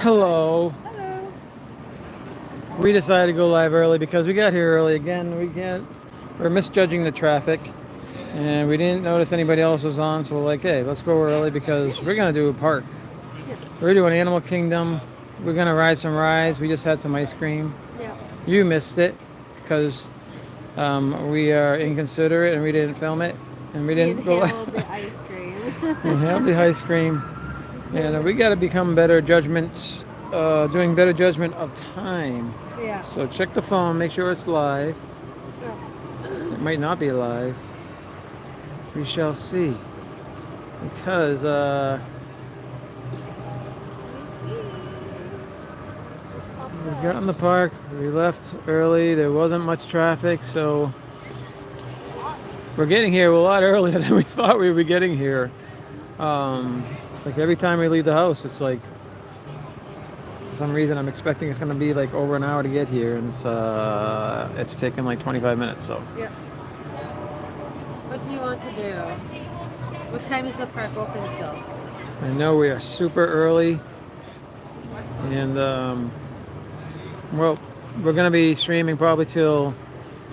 Hello. Hello. We decided to go live early because we got here early again. We're misjudging the traffic, and we didn't notice anybody else was on. So we're like, hey, let's go early because we're gonna do a park. Yeah. We're doing Animal Kingdom. We're gonna ride some rides. We just had some ice cream. Yeah. You missed it because we are inconsiderate and we didn't film it, and we We didn't go. inhaled the ice cream. We have the ice cream, and we got to become better judgments, doing better judgment of time. Yeah. So check the phone, make sure it's live. Yeah. It might not be live. We shall see. Because we got in the park, we left early, there wasn't much traffic, so we're getting here a lot earlier than we thought we would be getting here. Like every time we leave the house, it's like, for some reason I'm expecting it's gonna be like over an hour to get here, and it's taken like 25 minutes. So Yeah. What do you want to do? What time is the park open till? I know we are super early, and well, we're gonna be streaming probably till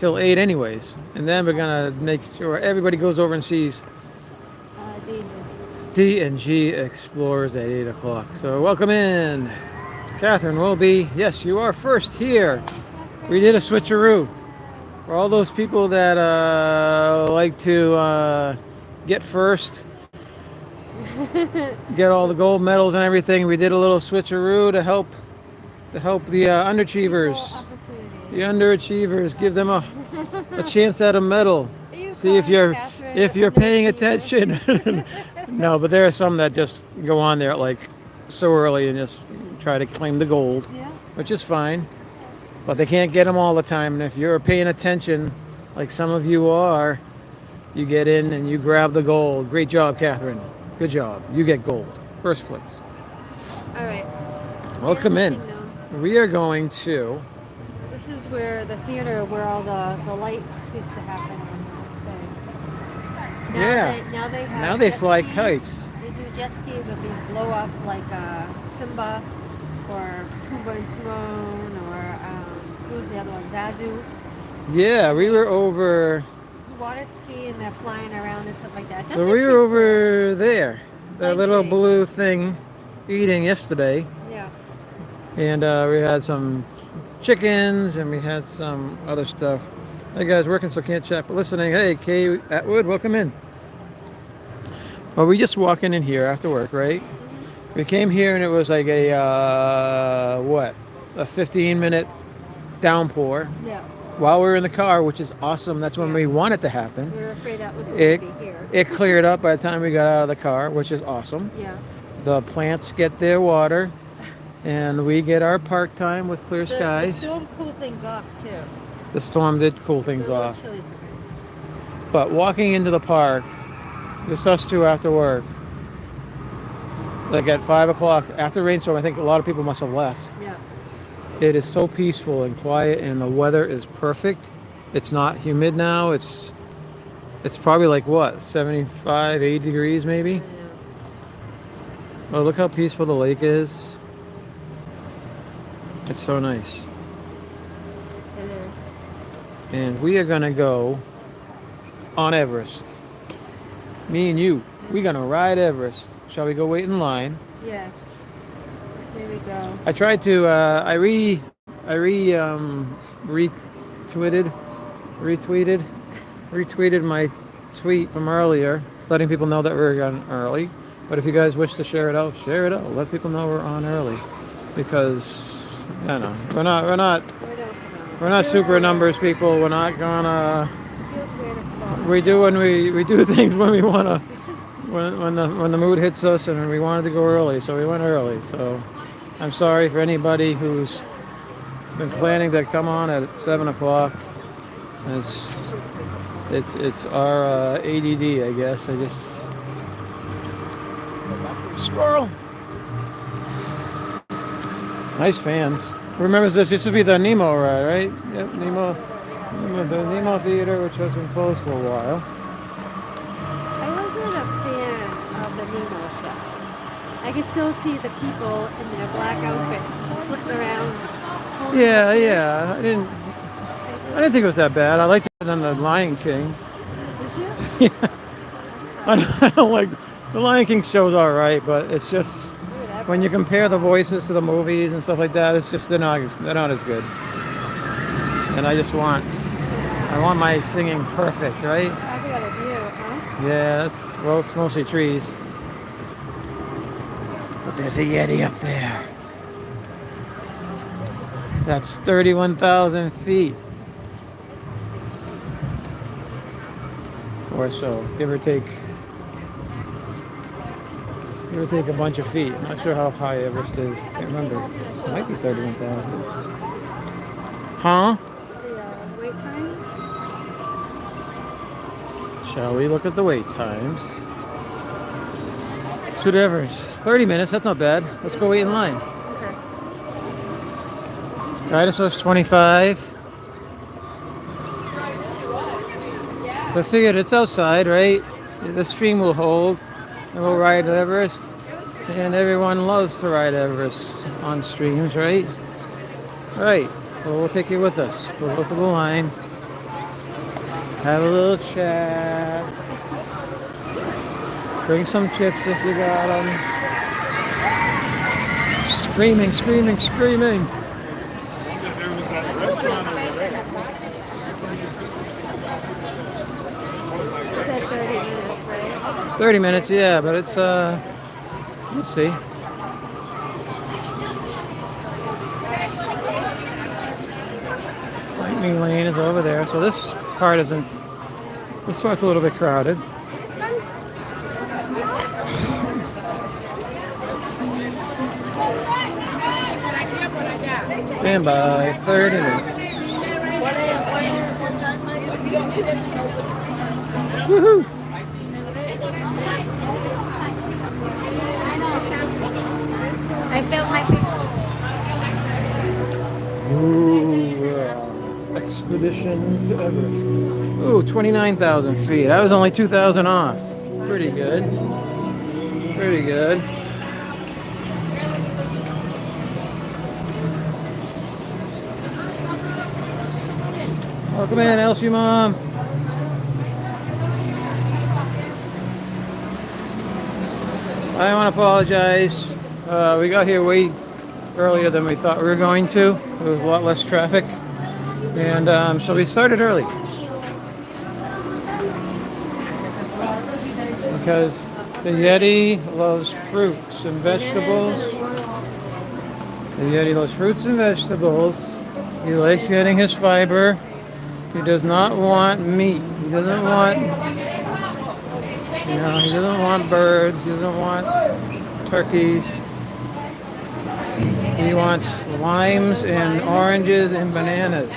8 anyways, and then we're gonna make sure everybody goes over and sees Dizney. D&G Explorers at 8 o'clock. So welcome in. Catherine will be, yes, you are first here. We did a switcheroo. For all those people that like to get first, get all the gold medals and everything, we did a little switcheroo to help the underachievers. Opportunity. The underachievers, give them a chance at a medal. You See if calling Catherine you're paying underachiever? attention. No, but there are some that just go on there like so early and just try to claim the gold, Yeah. which is fine. But they can't get them all the time. And if you're paying attention, like some of you are, you get in and you grab the gold. Great job, Catherine. Good job. You get gold. First place. All right. Welcome Animal in. Kingdom. We are going to. This is where the theater where all the lights used to happen on the thing. Yeah. Now they have Now they jet fly skis. kites. They do jet skis with these blow up like Simba or Pumbaa and Timon or who was the other one? Zazu. Yeah, we were over. Water ski and they're flying around and stuff like that. It's So actually we were pretty over there. That Fine little tree. blue thing eating yesterday. cool. Yeah. And we had some chickens and we had some other stuff. Hey guys, working so can't chat, but listening. Hey, Kay Atwood, welcome in. Well, we just walking in here after work, right? We came here and it was like a 15-minute downpour Yeah. while we were in the car, which is awesome. That's when Yeah. we want it to happen. We were afraid that was going It to be here. it cleared up by the time we got out of the car, which is awesome. Yeah. The plants get their water, and we get our park time with clear The skies. storm cooled things off too. The storm did cool It's things a little off. chilly for me. But walking into the park, just us two after work, like at 5 o'clock, after the rainstorm, I think a lot of people must have left. Yeah. It is so peaceful and quiet, and the weather is perfect. It's not humid now. It's probably like what, 75, 80 degrees maybe? Yeah. Oh, look how peaceful the lake is. It's so nice. It is. And we are gonna go on Everest. Me and you, we're gonna ride Everest. Shall we go wait in line? Yeah. So here we go. I tried to. Retweeted my tweet from earlier, letting people know that we're on early. But if you guys wish to share it out, share it out. Let people know we're on early, because I don't know We don't know. we're not Feels super weird. numbers people. We're not gonna. Feels weird to fall. We do we do things when we wanna, when the mood hits us, and we wanted to go early, so we went early. So I'm sorry for anybody who's been planning to come on at 7 o'clock. It's our ADD, I guess. I just squirrel. Nice fans. Who remembers this? This would be the Nemo ride, right? Yep, the Nemo Theater, which has been closed for a while. I wasn't a fan of the Nemo show. I I can still see the people in their black outfits flipping around. holding Yeah, up there. yeah. I didn't think it was that bad. I liked it better than the Lion King. Did you? Yeah. I don't like the Lion King show's all right, but it's just when you compare the voices to the movies and stuff like that, it's just they're not as good. And I want my singing perfect, right? Talking about a view, huh? Yeah, it's mostly trees. But there's a Yeti up there. That's 31,000 feet. Or so, give or take a bunch of feet. I'm not sure how high Everest is. I can't remember. It might be 31,000. Huh? The wait times. Shall we look at the wait times? It's whatever. It's 30 minutes. That's not bad. Let's go wait in line. Okay. Dinosaur's 25. But figured it's outside, right? The stream will hold. And we'll ride Everest. And everyone loves to ride Everest on streams, right? Right. So we'll take you with us. We'll go through the line. Have a little chat. Bring some chips if you got them. Screaming, screaming, screaming. There was that restaurant over there. It said 30 minutes, right? 30 minutes, yeah, but it's, let's see. Lightning Lane is over there, so this part's a little bit crowded. Stand by, 30 minutes. Woohoo! I felt my feet. Ooh, expedition to Everest. Ooh, 29,000 feet. That was only 2,000 off. Pretty good. Pretty good. Welcome in, Elsie Mom. I want to apologize. We got here way earlier than we thought we were going to. There was a lot less traffic. And so we started early. Because the Yeti loves fruits and vegetables. The Yeti loves fruits and vegetables. He likes getting his fiber. He does not want meat. He doesn't want, he doesn't want birds. He doesn't want turkeys. He wants limes and oranges and bananas.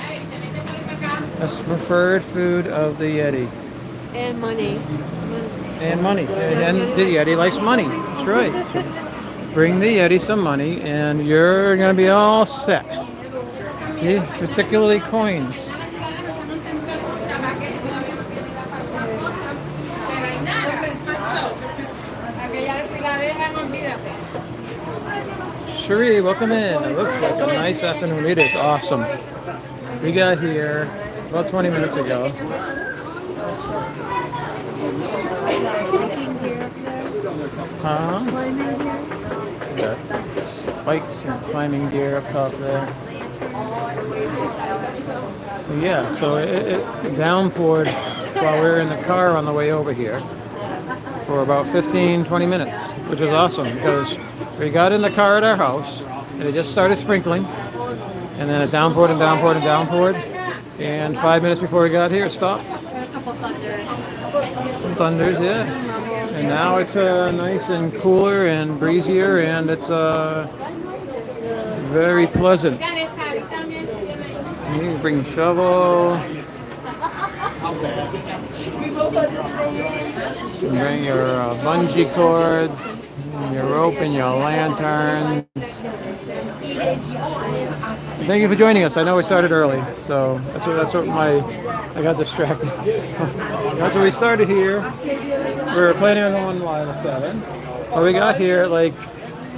That's the preferred food of the Yeti. And money. And money. And the Yeti likes money. That's right. So bring the Yeti some money and you're going to be all set. See? Particularly coins. Cherie, welcome in. It looks like a nice afternoon. It is awesome. We got here about 20 minutes ago. Hiking gear up there. Huh? Climbing gear. Got spikes and climbing gear up top there. Yeah, so it downpoured while we were in the car on the way over here for about 15-20 minutes, which was awesome because we got in the car at our house and it just started sprinkling and then it downpoured and downpoured and downpoured and 5 minutes before we got here it stopped. A couple thunders. Some thunders, yeah. And now it's nice and cooler and breezier and it's very pleasant. You can bring a shovel. You can bring your bungee cords, and your rope, and your lantern. Thank you for joining us. I know we started early, so that's what I got distracted. That's what we started here. We were planning on going live at 7, but we got here at like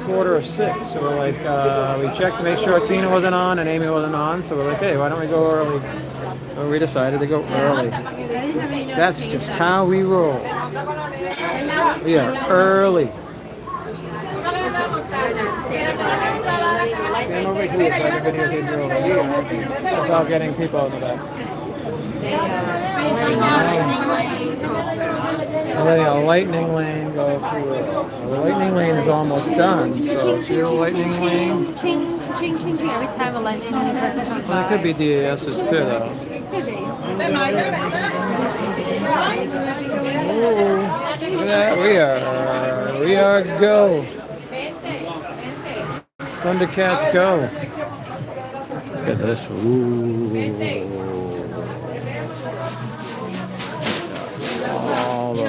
5:45. So we're like, we checked to make sure Tina wasn't on and Amy wasn't on. So we're like, hey, why don't we go early? So we decided to go early. That's just how we roll. We are early. Stand over here so I can videotape you over here without getting people in the back. Letting a lightning lane go through it. Well, the lightning lane is almost done. So see the lightning lane? Ching, ching, ching, ching. Every time a lightning lane person comes by. Well, it could be DAS's too, though. Could be. Ooh, look at that. We are go. Thundercats go. Look at this. Ooh. All the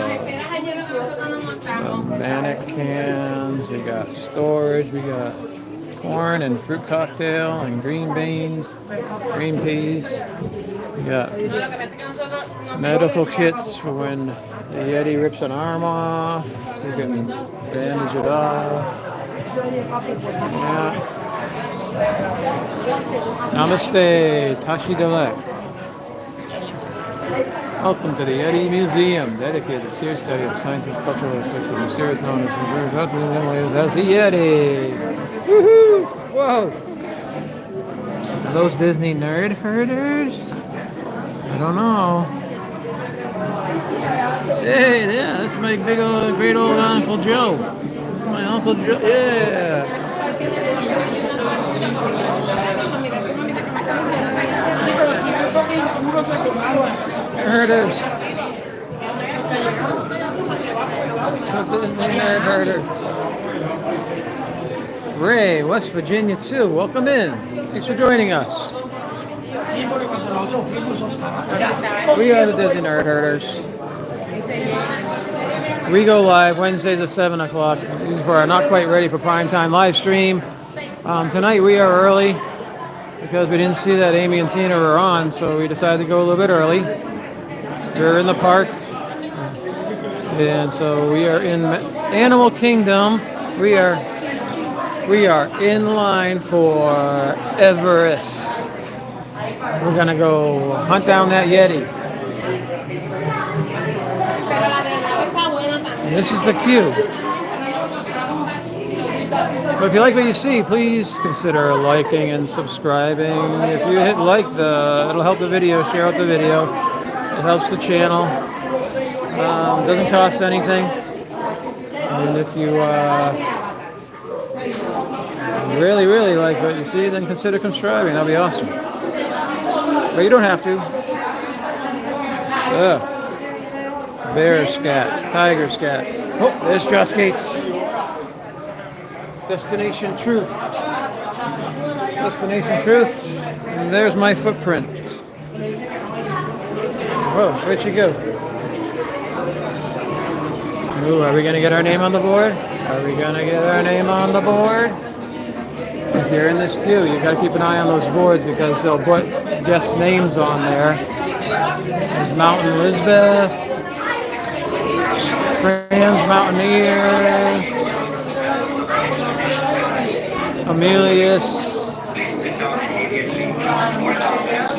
mannequins. We got storage. We got corn and fruit cocktail and green beans, green peas. We got medical kits for when the Yeti rips an arm off. You can bandage it off. Yeah. Namaste, Tashi Delek. Welcome to the Yeti Museum, dedicated to serious study of scientific cultural aspects of the series known as the Yeti. Woohoo! Whoa! Are those Disney nerd herders? I don't know. Hey, yeah, that's my big old, great old Uncle Joe. My Uncle Joe, yeah. Herders. Nerd herders. Ray, West Virginia too. Welcome in. Thanks for joining us. We are the Disney Nerd Herders. We go live Wednesdays at 7 o'clock for our Not Quite Ready for Primetime live stream. Tonight we are early because we didn't see that Amy and Tina were on, so we decided to go a little bit early. We're in the park, and so we are in Animal Kingdom. We are in line for Everest. We're gonna go hunt down that Yeti. And this is the queue. But if you like what you see, please consider liking and subscribing. If you hit like, it'll help the video, share out the video. It helps the channel. Doesn't cost anything. And if you really, really like what you see, then consider subscribing. That'll be awesome. But you don't have to. Bear scat, tiger scat. Oh, there's Josh Gates. Destination Truth. Destination Truth. And there's my footprint. Whoa, where'd she go? Ooh, are we going to get our name on the board? Are we going to get our name on the board? If you're in this queue, you've got to keep an eye on those boards because they'll put guest names on there. There's Mountain Elizabeth, Franz Mountaineer, Amelius,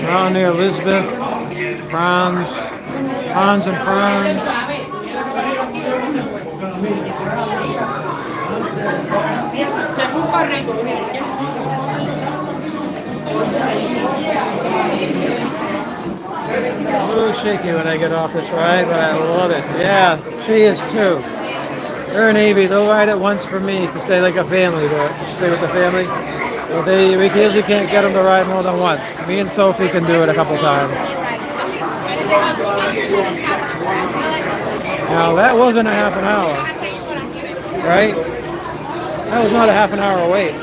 Mountaineer Elizabeth, Franz and Franz. A little shaky when I get off this ride, but I love it. Yeah, she is too. Her and Amy, they'll ride it once for me to stay like a family, to stay with the family. Well, we usually can't get them to ride more than once. Me and Sophie can do it a couple times. Now that wasn't a half an hour, right? That was not a half an hour wait.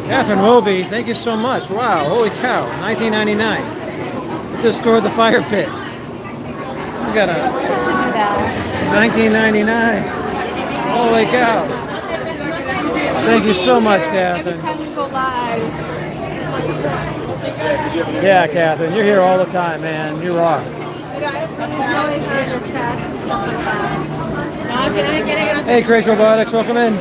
Catherine Wilby, thank you so much. Wow, holy cow, 1999. Just toward the fire pit. We got a 1999. Holy cow. Thank you so much, Catherine. Yeah, Catherine, you're here all the time, man. You rock. Hey, Crash Robotics, welcome in.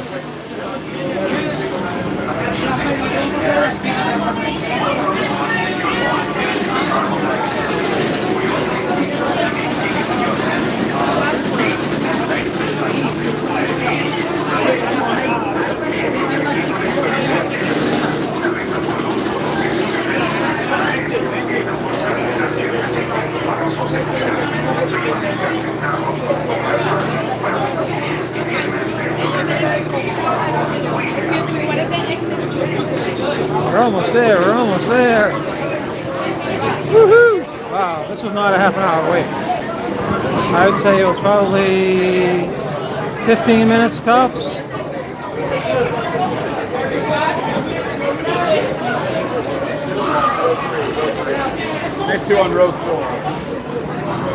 We're almost there. We're almost there. Woohoo! Wow, this was not a half an hour wait. I would say it was probably 15 minutes tops. Next two on row 4.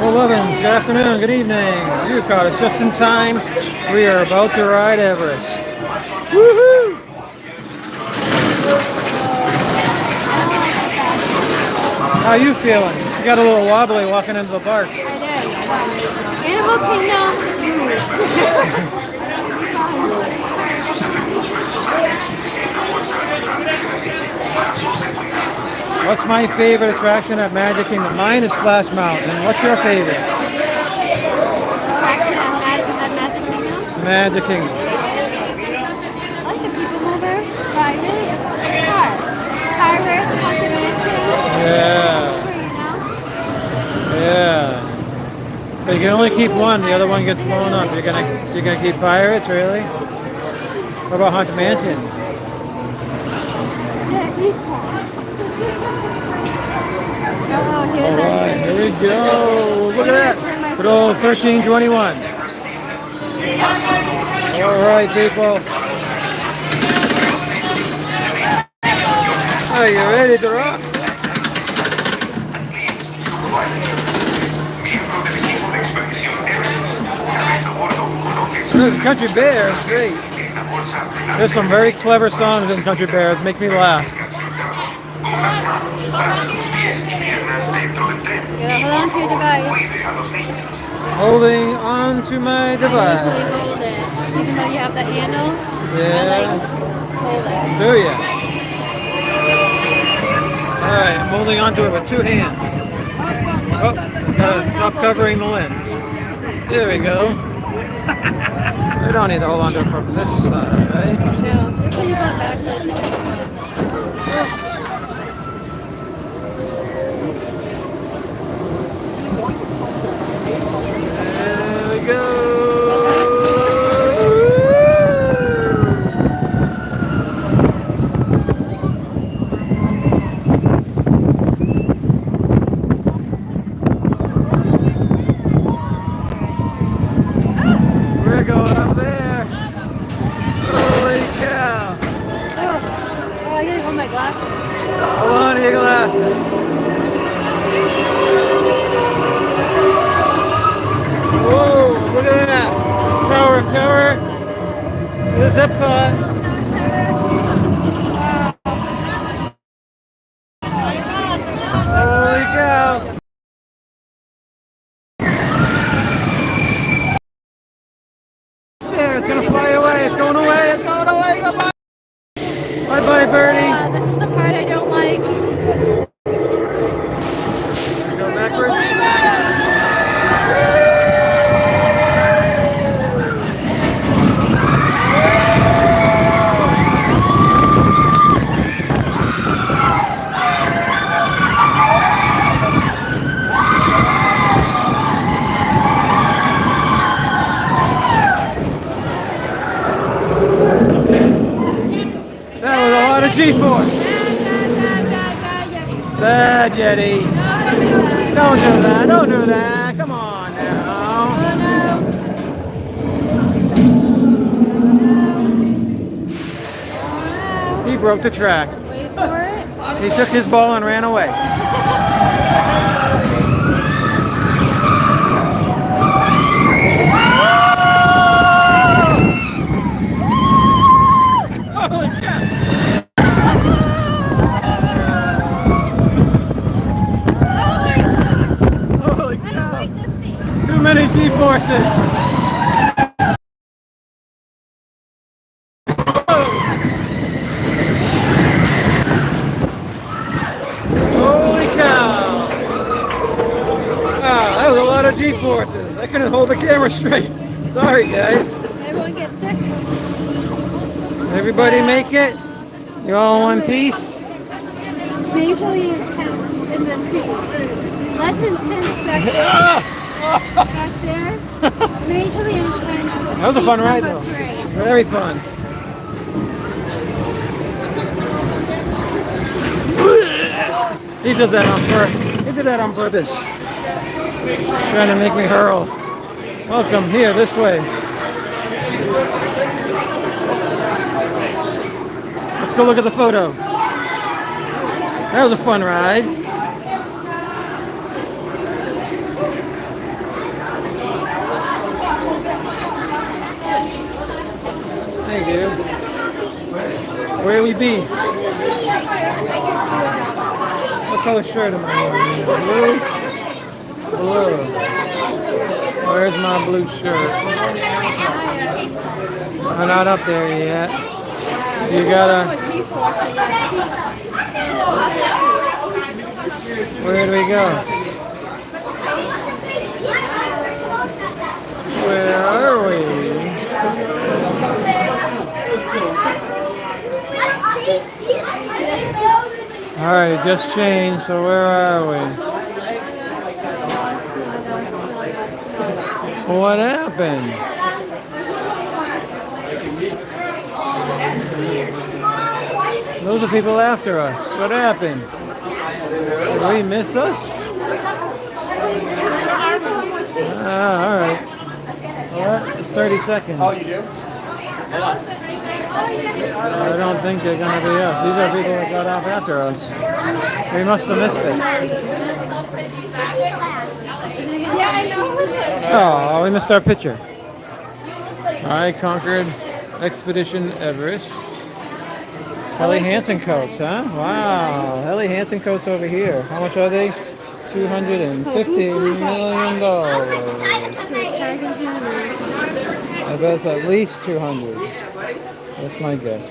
Well, Evans, good afternoon, good evening. You caught us just in time. We are about to ride Everest. Woohoo! How you feeling? You got a little wobbly walking into the park. I did. Animal Kingdom. What's my favorite attraction at Magic Kingdom? Mine is Splash Mountain. What's your favorite? Attraction at Magic Kingdom. Magic Kingdom. I like the people mover, but I really, it's hard. Pirates, Haunted Mansion. Yeah. You know? Yeah. But you can only keep one. The other one gets blown up. You're gonna keep Pirates, really? What about Haunted Mansion? Yeah, equal. Oh, here's All our right, train. here we go. Look at that. Good old 1321. All right, people. Are you ready to rock? There's Country Bears, great. There's some very clever songs in Country Bears, make me laugh. Yeah, hold on to your device. Holding on to my I device. usually hold it, even though you have the handle. I Yeah. hold it. Do ya? Alright, I'm holding onto it with two hands. Oh, gotta stop covering the lens. There we go. We don't need to hold onto it from this side, right? No, just when you're going backwards. There we go. We're going up there. Holy cow. Oh, I gotta hold my glasses. Hold on to your glasses. Whoa, look at that. This Tower of Terror. This Epcot. Holy cow. There, it's gonna fly away. It's going away. It's going away. Goodbye. Bye bye, birdie. This is the part I don't like. Go backwards. That was a lot of G-force. Bad Yeti. Don't do that. Don't do that. Come on now. He broke the track. Wait for it. He took his ball and ran away. Holy cow. Holy cow. Too many G-forces. great. Sorry, guys. Everyone gets sick. Everybody make it? You all in one piece? Majorly intense in the sea. Less intense back there. Back there. Majorly intense. That was a fun ride, though. Very fun. He did that on purpose. He did that on purpose. Trying to make me hurl. Welcome here, this way. Let's go look at the photo. That was a fun ride. Thank you. Where will we be? What color shirt am I wearing? Blue? Blue. Where's my blue shirt? I'm not up there yet. You gotta... Where do we go? Where are we? Alright, it just changed, so where are we? What happened? Those are people after us. What happened? Did we miss us? Alright. Well, it's 30 seconds. Oh, you do? I don't think they're going to be us. These are people that got off after us. We must have missed it. Oh, we missed our picture. I conquered Expedition Everest. Helly Hansen coats, huh? Wow. Helly Hansen coats over here. How much are they? $250 million. I bet it's at least 200. That's my guess.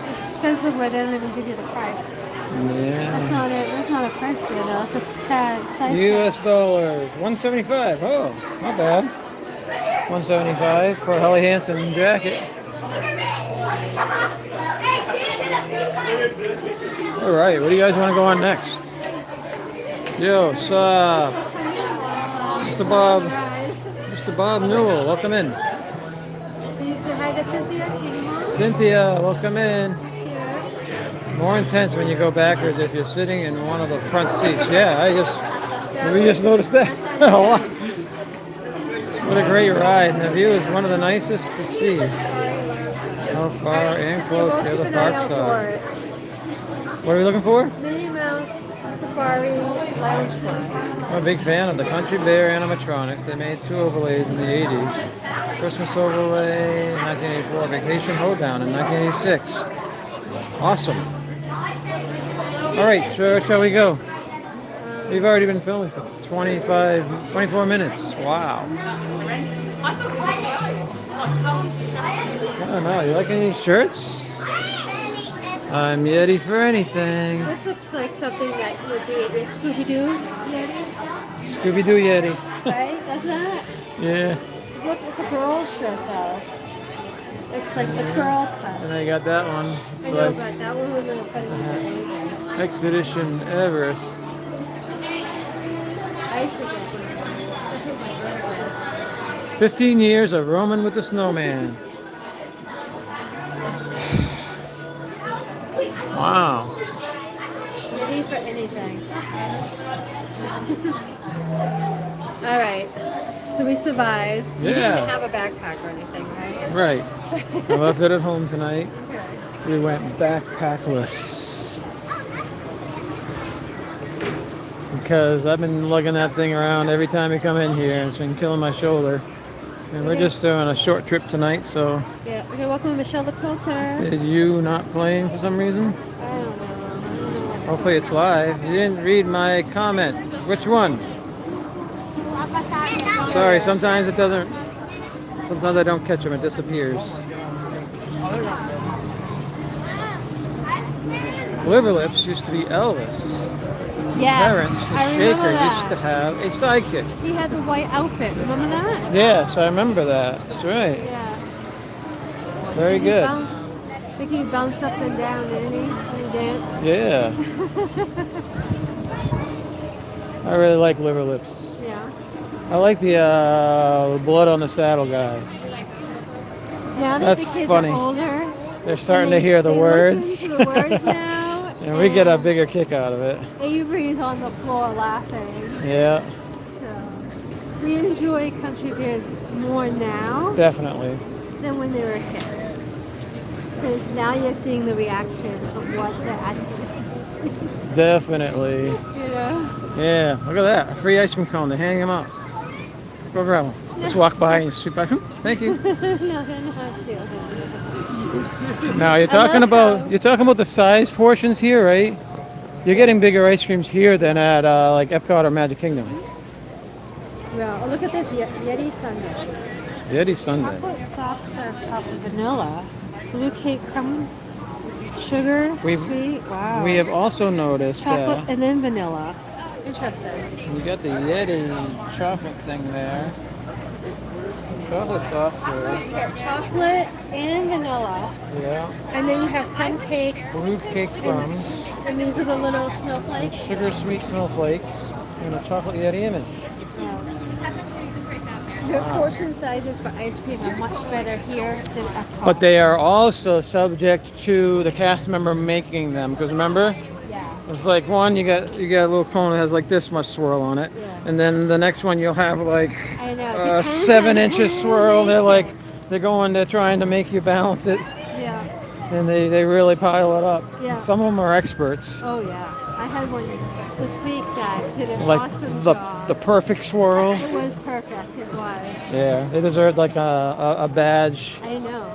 It's expensive where they don't even give you the price. Yeah. That's not a price there though. It's just tag, size US tag. dollars. 175. Oh, not bad. 175 for a Helly Hansen jacket. Alright, what do you guys want to go on next? Yo, sup? Mr. Bob Newell, welcome in. Can you say hi to Cynthia? Cynthia, welcome in. More intense when you go backwards if you're sitting in one of the front seats. Yeah, we just noticed that. What a great ride, and the view is one of the nicest to see. How far and close the other parks are. What are we looking for? Minnie Mouse Safari Lounge Club. I'm a big fan of the Country Bear animatronics. They made 2 overlays in the 80s. Christmas overlay in 1984, Vacation Hoedown in 1986. Awesome. All right, shall we go? We've already been filming for 24 minutes. Wow. I don't know, you like any shirts? I'm Yeti for anything. This looks like something that would be a Scooby-Doo Yeti. Scooby-Doo Yeti. Right? Doesn't it? Yeah. Look, it's a girl's shirt though. It's like the girl cut. And I got that one. I know, but that one was in a funny Expedition Everest. I should get one. 15 years of roaming with the snowman. Wow. Ready for anything. All right. So we survived. We Yeah. didn't have a backpack or anything, right? Right. I left it at home tonight. We went backpackless. Because I've been lugging that thing around every time we come in here, and it's been killing my shoulder. And we're just doing a short trip tonight, so... Yeah, we're gonna welcome Michelle the Quilter. Did you not playing for some reason? I don't know. Hopefully it's live. You didn't read my comment. Which one? Sorry, sometimes it doesn't... Sometimes I don't catch them, it disappears. Liver Lips used to be Elvis. Terrence, Yes, the I remember shaker, used to that. have a sidekick. He had the white outfit. Remember that? Yes, I remember that. That's right. Yeah. Very And he good. bounced. I think he bounced up and down, didn't he? When he danced. Yeah. I really like liver lips. Yeah. I like the blood on the saddle guy. Now that That's the kids funny. are older, They're starting and to hear the they words. listen to the words now, And we get a bigger kick out of it. Avery's on the floor laughing. Yeah, So we enjoy country beers more now definitely. than when they were kids. Because now you're seeing the reaction of what they're actually saying. Definitely. You know? Yeah, look at that. A free ice cream cone. They hang them up. Go grab them. Just walk by and sweep by. Thank you. No, they're not too. Now I love how- you're talking about the size portions here, right? You're getting bigger ice creams here than at like Epcot or Magic Kingdom. Well, oh, look at this Yeti sundae. Yeti Sunday. Chocolate soft serve topped with vanilla, blue cake crumb, sugar, sweet. Wow. We have also noticed chocolate and then vanilla. Interesting. we got the Yeti chocolate thing there. Chocolate sauce there. You get chocolate and vanilla, Yeah. and then you have crumb cakes, Blue cake crumbs. and these are the little snowflakes. Sugar sweet snowflakes. And a chocolate Yeti image. The portion sizes for ice cream are much better here than Epcot. But they are also subject to the cast member making them. Because remember? Yeah. It's like one, you got a little cone that has like this much swirl on it. Yeah. And then the next one you'll have like I know. a Depends 7 on inches who swirl. makes it. They're trying to make you balance it. Yeah. And they really pile it up. Yeah. Some of them are experts. Oh yeah. I had one this week that did an Like awesome the job. the perfect swirl. It was perfect. It was. Yeah, they deserve like a badge I know.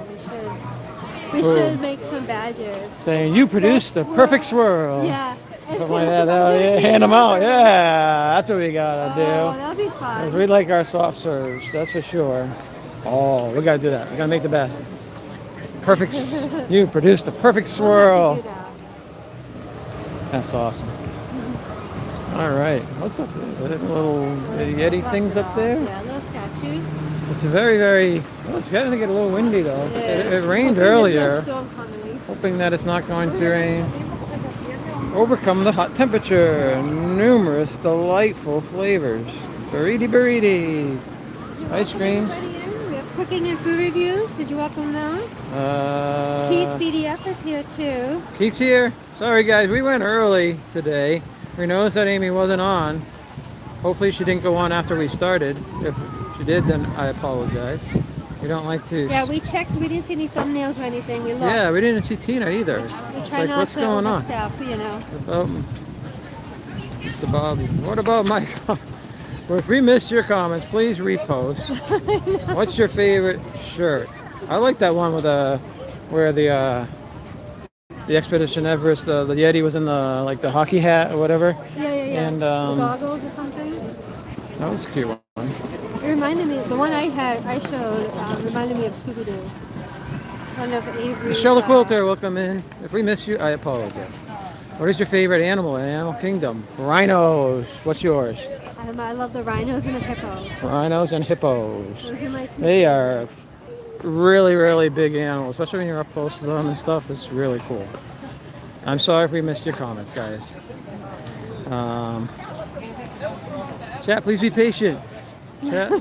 We should make some badges. saying you produced the Best perfect swirl. Yeah. Something like that. Hand them out. Yeah, that's what we gotta Oh, do. that'll be 'Cause fun. we like our soft serves, that's for sure. Oh, we gotta do that. We gotta make the best. Perfect. You produced the perfect We'll have swirl. to do that. That's awesome. All right, what's up there? Little Yeti things up there. Yeah, little statues. It's very, very. Oh, it's starting to get a little windy though. It rained Hoping there's earlier. no storm coming. Hoping that it's not going to rain. Overcome the hot temperature. Numerous delightful flavors. Burriti. Ice creams. We have cooking and food reviews. Did you welcome them? Keith BDF is here too. Keith's here. Sorry guys, we went early today. We noticed that Amy wasn't on. Hopefully she didn't go on after we started. If she did, then I apologize. We don't like to... Yeah, we checked. We didn't see any thumbnails or anything. We looked. Yeah, we didn't see Tina either. We It's try like, not what's to going on? overstep, you know. About Mr. Bobby. What about my Well, if we missed your comments, please repost. What's your favorite shirt? I like that one with where the Expedition Everest, the Yeti was in the hockey hat or whatever. Yeah. And The goggles or something. that was a cute one. It reminded me. The one I showed reminded me of Scooby Doo. One of Avery's. Michelle the Quilter, welcome in. If we miss you, I apologize. What is your favorite animal in Animal Kingdom? Rhinos. What's yours? I love the rhinos and the hippos. Rhinos and hippos. Those are my two. They are really, really big animals, especially when you're up close to them and stuff. It's really cool. I'm sorry if we missed your comments, guys. Chat, please be patient. Chat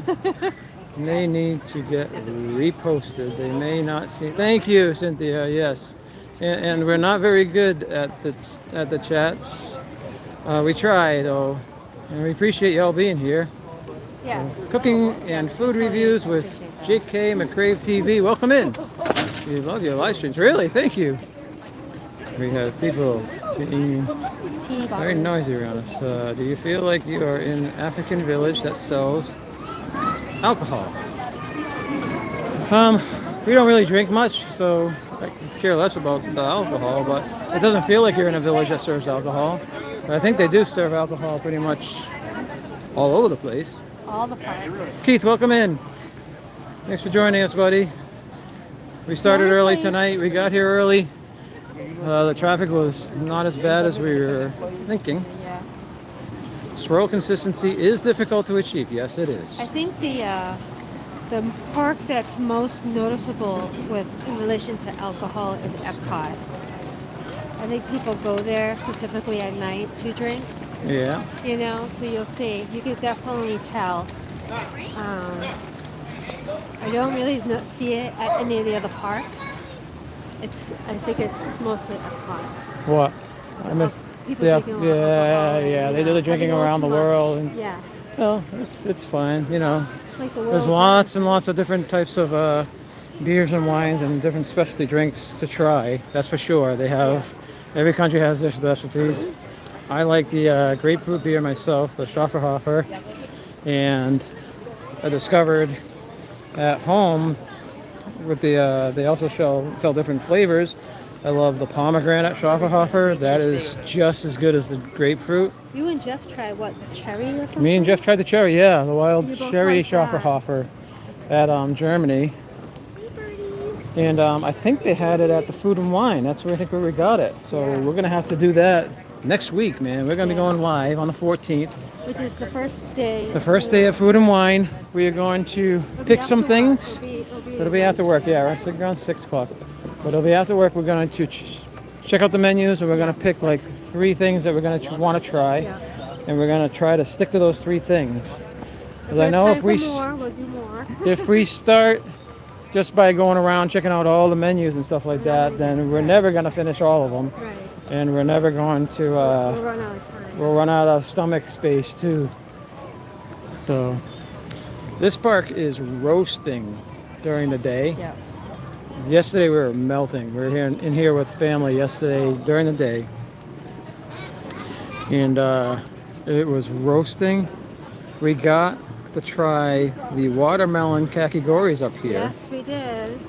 may need to get reposted. They may not see. Thank you, Cynthia. Yes, and we're not very good at the chats. We try though, and we appreciate y'all being here. Yes. Cooking and food reviews with JK McCrave TV. Welcome in. We love your live streams. Really, thank you. We have people being very noisy around us. Do you feel like you are in an African village that sells alcohol? We don't really drink much, so I care less about the alcohol, but it doesn't feel like you're in a village that serves alcohol. But I think they do serve alcohol pretty much all over the place. All the parts. Keith, welcome in. Thanks for joining us, buddy. We started Another early place. tonight. We got here early. The traffic was not as bad as we were thinking. Yeah. swirl consistency is difficult to achieve. Yes, it is. I think the park that's most noticeable with in relation to alcohol is Epcot. I think people go there specifically at night to drink. Yeah. You know, so you'll see. You can definitely tell. I don't really see it at any of the other parks. I think it's mostly Epcot. What? I missed. People Yeah, drinking a lot of alcohol, yeah. you They do know, the drinking having a around the little too world. much. And, Yes. well, it's fine. You know, Like the there's world's lots and lots of different types of beers and wines and different specialty drinks to try. That's for sure. They have every country has their specialties. I like the grapefruit beer myself, the Schafferhofer, and I discovered at home with the they also sell different flavors. I love the pomegranate Schafferhofer. That is just as good as the grapefruit. You and Jeff tried what, the cherry or something? Me and Jeff tried the cherry, yeah, the wild You both cherry like that. Schafferhofer at Germany. And I think they had it at the Food and Wine. That's where I think where we got it. So Yeah. we're gonna have to do that next week, man. We're gonna be going live on the 14th. Which is the first day. The first day of Food and Wine. We are going to It'll be pick after some work. things. It'll be After work, yeah, around 6 o'clock. But it'll be after work. We're going to check out the menus, and we're going to pick like 3 things that we're going to want to try, Yeah. and we're going to try to stick to those 3 things. Because I know Time if we for more, we'll do more. if we start just by going around checking out all the menus and stuff like that, then we're never going to finish all of them, Right. and we're never going to. We'll run out of time. We'll run out of stomach space too. So this park is roasting during the day. Yeah. Yesterday we were melting. We were here in here with family yesterday during the day, and it was roasting. We got to try the watermelon kakigoris up here. Yes, we did.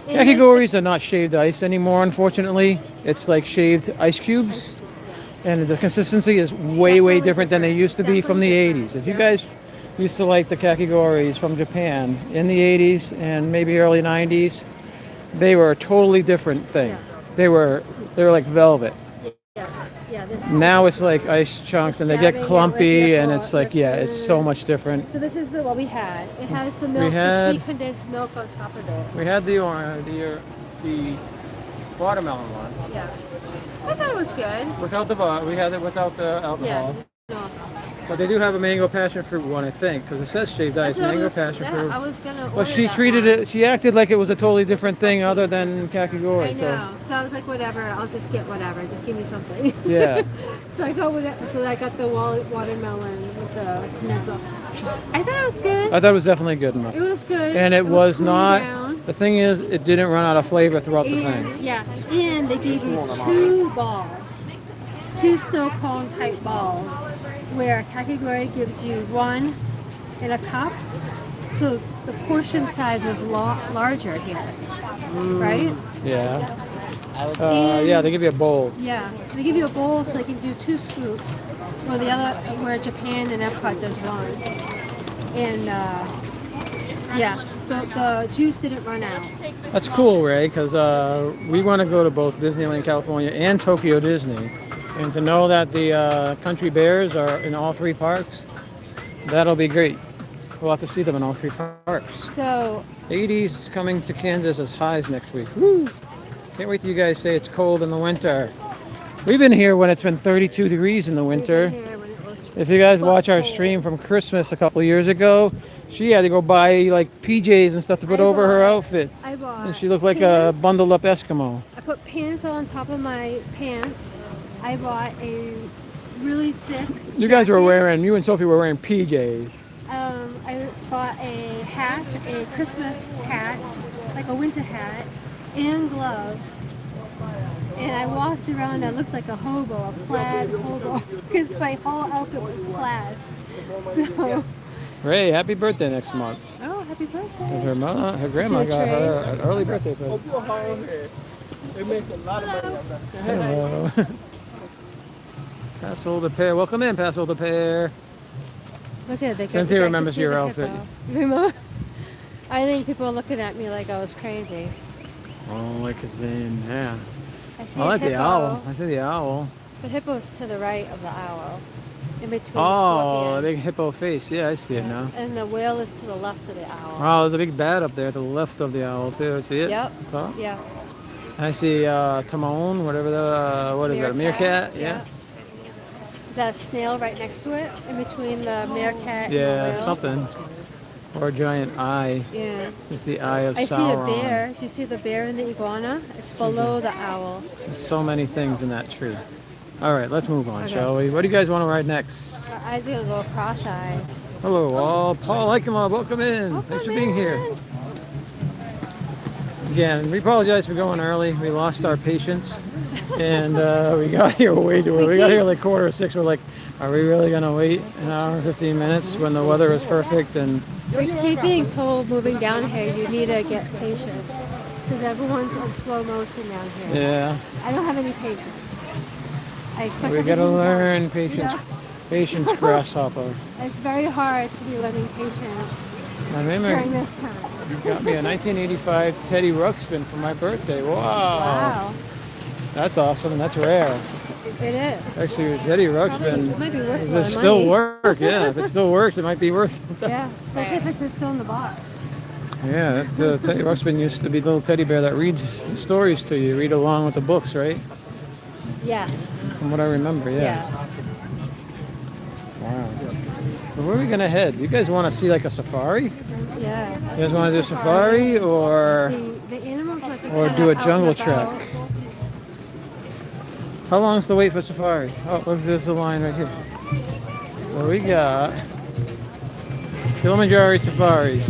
Kakigoris are not shaved ice anymore, unfortunately. It's like shaved ice cubes, and the consistency is way different than they used to be from the 80s. If you guys used to like the kakigoris from Japan in the 80s and maybe early 90s, they were a totally different thing. Yeah. They were like velvet. Yeah, this Now it's like ice chunks, and they stabbing get it with clumpy, your and fork, it's like, your yeah, it's spoon. so much different. So this is what we had. It has the milk, had- the sweet condensed milk on top of it. We had the watermelon one Yeah. I thought it was good. without we had it without the alcohol. Yeah. No. But they do have a mango passion fruit one, I think, because it says shaved ice, That's what mango passion fruit. I was gonna order But she that treated one. it, she acted like it was a totally different thing other than kakigori. I know. So I was like, whatever. I'll just get whatever. Just give me something. So, yeah. So I got I got the watermelon with the condensed milk. I thought it was good. I thought it was definitely good enough. It was good. And it was cool not, down. the thing is, it didn't run out of flavor throughout the And thing. yes, and they gave you 2 balls, 2 snow cone type balls, where kakigori gives you 1 in a cup. So the portion size was larger here, right? Yeah. And- Yeah, they give you a bowl. Yeah, they give you a bowl so they can do 2 scoops, where Japan and Epcot does 1. And yes, the juice didn't run out. That's cool, Ray, because we want to go to both Disneyland California and Tokyo Disney. And to know that the country bears are in all 3 parks, that'll be great. We'll have to see them in all 3 parks. So 80s coming to Kansas as highs next week. Woo! Can't wait till you guys say it's cold in the winter. We've been here when it's been 32 degrees in the winter. here when it was If you guys watch our cold. stream from Christmas a couple of years ago, she had to go buy like PJs and stuff to put I over her bought- outfits. I bought And she looked like a pants. bundled up Eskimo. I put pants on top of my pants. I bought a really thick You guys were jacket. you and Sophie were wearing PJs. I bought a hat, a Christmas hat, like a winter hat, and gloves. And I walked around, I looked like a hobo, a plaid hobo, because my whole outfit was plaid. So, Ray, happy birthday next month. oh, happy birthday. And her grandma Is it a got trade? her an early birthday present. They make a lot of money on that. Hello. Pastel the Pear. Welcome in, Pastel the Pear. Look at it. They Cynthia can remembers see your the outfit. hippo. Remember? I think people are looking at me like I was crazy. Oh, like it's in, yeah. I see I a like hippo. the owl. I see the owl. The hippo's to the right of the owl. in between Oh, scorpion. the big hippo face. Yeah, I see it now. And the whale is to the left of the owl. Oh, there's a big bat up there to the left of the owl too. See it? Yep. Top? Yeah. I see Timon, whatever the what is that? A meerkat? Yeah. Is that a snail right next to it? In between the meerkat and the Yeah, whale? something. Or a giant eye. Yeah. It's the eye of I see a Sauron. bear. Do you see the bear and the iguana? It's below the owl. There's so many things in that tree. All right, let's move on, Okay. shall we? What do you guys want to ride next? Our eyes are gonna go cross-eyed. Hello, all. Paul Eichenlaw, welcome in. Thanks for being here. Again, we apologize for going early. We lost our patience, and we got here way too early. We got here like 5:45. We're like, are we really gonna wait an hour and 15 minutes when the weather is perfect? And We keep being told moving down here you need to get patience because everyone's in slow motion down here. yeah, I don't have any patience. I expect we gotta everything to learn go. patience. Yeah. Patience, grasshopper. It's very hard to be learning patience I remember during this time. you got me a 1985 Teddy Ruxpin for my birthday. Wow. Wow, That's awesome, and that's rare. it is. Actually, Teddy It Ruxpin, might be worth a does lot it of still money. work? Yeah, if it still works, it might be worth it. Yeah, especially if it's still in the box. Yeah, that's, Teddy Ruxpin used to be the little teddy bear that reads stories to you, read along with the books, right? Yes. From what I remember, yeah. Yeah. Wow. So where are we gonna head? You guys want to see like a safari? Yeah. You guys want to do a safari or The animals like to or kind do a of out jungle and about. trek? How long is the wait for safari? Oh, look, there's the line right here. So we got Kilimanjaro Safaris.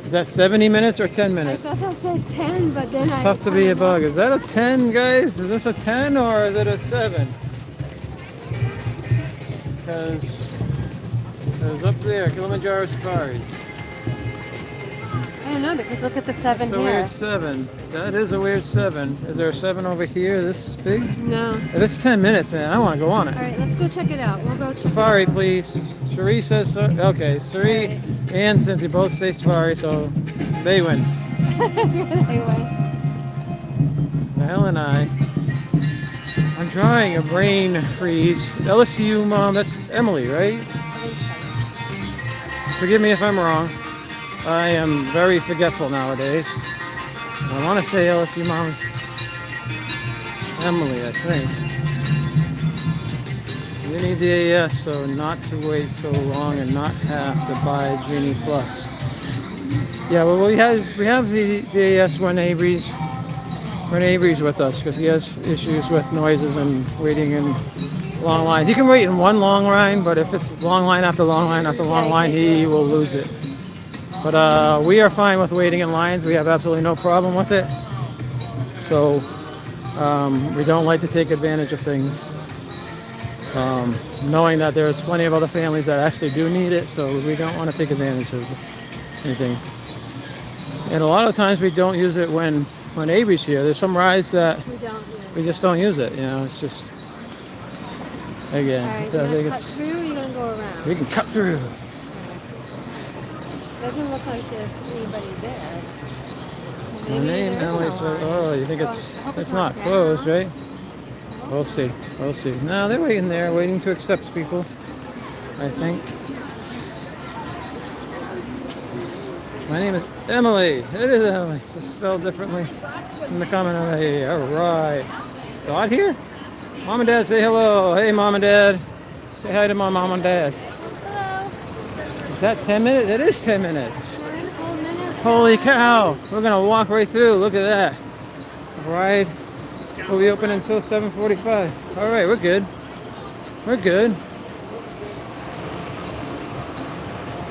Is that 70 minutes or 10 I minutes? thought I said 10, but then It's I... tough to be a bug. Is that a 10, guys? Is this a 10 or is it a 7? Because up there, Kilimanjaro Safaris. I don't know, because look at the 7 It's a here. weird 7. That is a weird 7. Is there a 7 over here this big? No. If it's 10 minutes, man, I want to go on it. All right, let's go check it out. We'll go check Safari, it out. please. Cherie says so. Okay, Cherie Right. and Cynthia both say safari, so they win. Anyway. Mel and I'm trying a brain freeze. LSU mom, that's Emily, right? Forgive me if I'm wrong. I am very forgetful nowadays. I want to say LSU mom's Emily, I think. You need the AS, so not to wait so long and not have to buy Genie Plus. Yeah, well, we have the AS when Avery's with us because he has issues with noises and waiting in long lines. He can wait in one long line, but if it's long line after long line after long line, he will lose it. But we are fine with waiting in lines. We have absolutely no problem with it. So we don't like to take advantage of things, knowing that there's plenty of other families that actually do need it. So we don't want to take advantage of anything. And a lot of times we don't use it when Avery's here. There's some rides that We don't. we just don't use it. You know, it's just again. All right, I you think gonna cut it's through or you gonna go around? we can cut through. Doesn't look like there's anybody there. So My maybe name there isn't Emily a Smith. line. Oh, you think Oh, it's I hope it's not down. closed, right? We'll see. We'll see. No, they're waiting there, waiting to accept people. I think. My name is Emily. It is Emily. It's spelled differently in the comment. Hey, all right. Is Dot here? Mom and Dad, say hello. Hey, Mom and Dad. Say hi to my mom and dad. Hello. Is that 10 minutes? It is 10 minutes. 9 whole minutes. Holy cow. We're going to walk right through. Look at that. Ride will be open until 7:45. All right, we're good. We're good.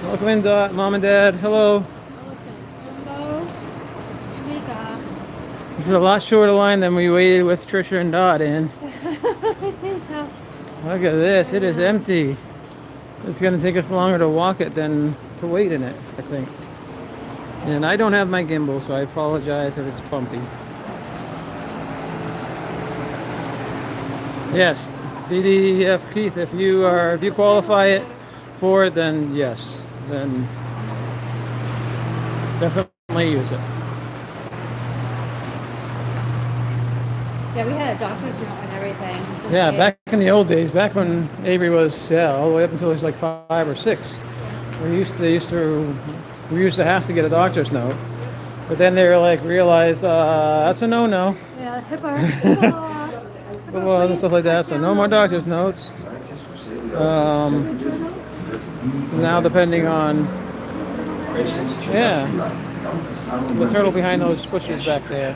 Welcome in, Dot, Mom and Dad. Hello. Hello. Tamika. This is a lot shorter line than we waited with Trisha and Dot in. Look at this. It is empty. It's going to take us longer to walk it than to wait in it, I think. And I don't have my gimbal, so I apologize if it's bumpy. Yes, BDF Keith, if you qualify it for it, then yes, then definitely use it. Yeah, we had a doctor's note and everything. Just in Yeah, case. back in the old days, back when Avery was all the way up until he was like 5 or 6, we used to have to get a doctor's note, but then they were like realized that's a no-no, Yeah, HIPAA. well, and stuff like that. So no more doctor's notes. Now depending on the turtle behind those bushes back there.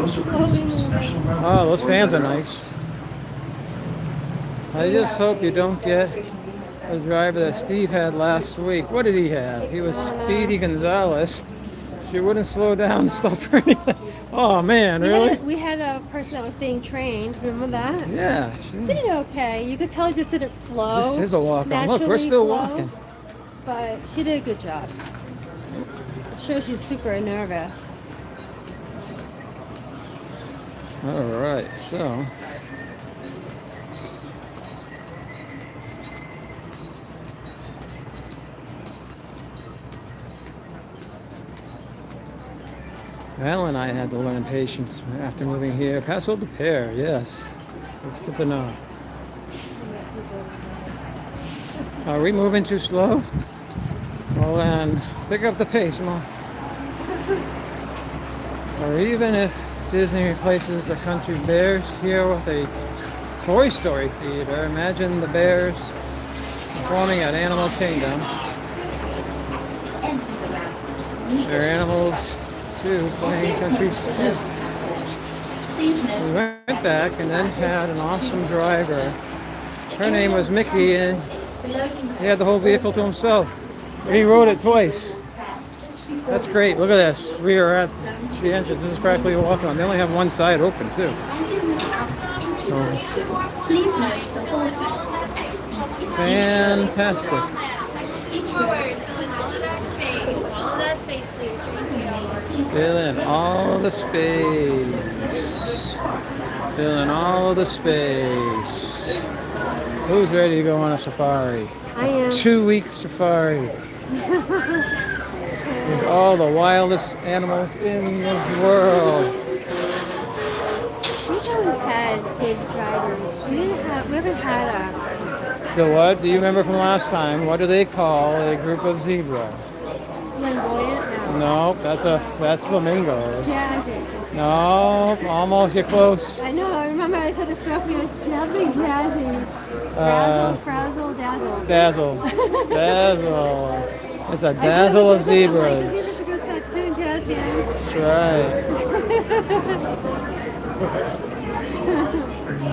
Slowly moving. Oh, those fans are nice. I just hope you don't get the driver that Steve had last week. What did he have? He was Speedy Gonzalez. She wouldn't slow down and stop for anything. Oh man, really? We had a person that was being trained. Remember that? Yeah. She did okay. You could tell it just didn't flow. This is a walk on. Look, we're naturally still flow, walking. But she did a good job. I'm sure she's super nervous. All right, so. Al and I had to learn patience after moving here. Paso de Pear, yes. That's good to know. Are we moving too slow? Well then, pick up the pace, Mom. Or even if Disney replaces the country bears here with a Toy Story theater, imagine the bears performing at Animal Kingdom. They're animals too, playing country. We went back and then had an awesome driver. Her name was Mickey and he had the whole vehicle to himself. He rode it twice. That's great. Look at this. We are at the entrance. This is practically a walk on. They only have one side open too. Please note the full sequence. Fantastic. Fill in all the space. Fill in all the space. Who's ready to go on a safari? I am. 2-week safari. With all the wildest animals in the world. We've always had big drivers. We haven't had a So what? Do you remember from last time? What do they call a group of zebra? flamboyant. No, that's flamingos. Jazzy. No, almost. You're close. I know. I remember I said to Sophie, it's definitely jazzy. Razzle, frazzle, dazzle. Dazzle. Dazzle. It's a I dazzle of The zebras. zebras are going to start doing jazz hands. That's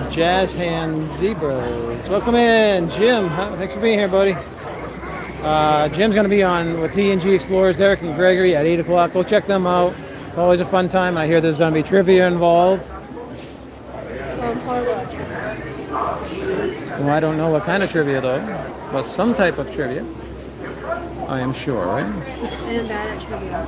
right. Jazz hand zebras. Welcome in, Jim. Thanks for being here, buddy. Jim's going to be on with T&G Explorers, Derek and Gregory at 8 o'clock. Go check them out. It's always a fun time. I hear there's going to be trivia involved. Well, I don't know what kind of trivia, though, but some type of trivia. I am sure, right? I am bad at trivia.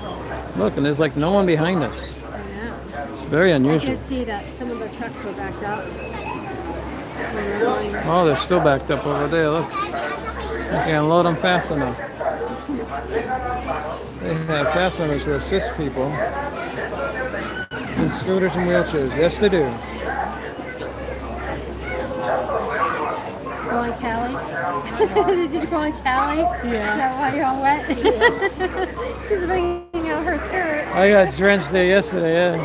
Look, and there's like no one behind us. I know. It's very I unusual. can see that some of the trucks were backed up. When we were going. Oh, they're still backed up over there. Look. You can't load them fast enough. They have fast runners to assist people in scooters and wheelchairs. Yes, they do. Go on Cali? Did you go on Cali? Yeah. Is that why you're all wet? She's wringing out her skirt. I got drenched there yesterday, yeah.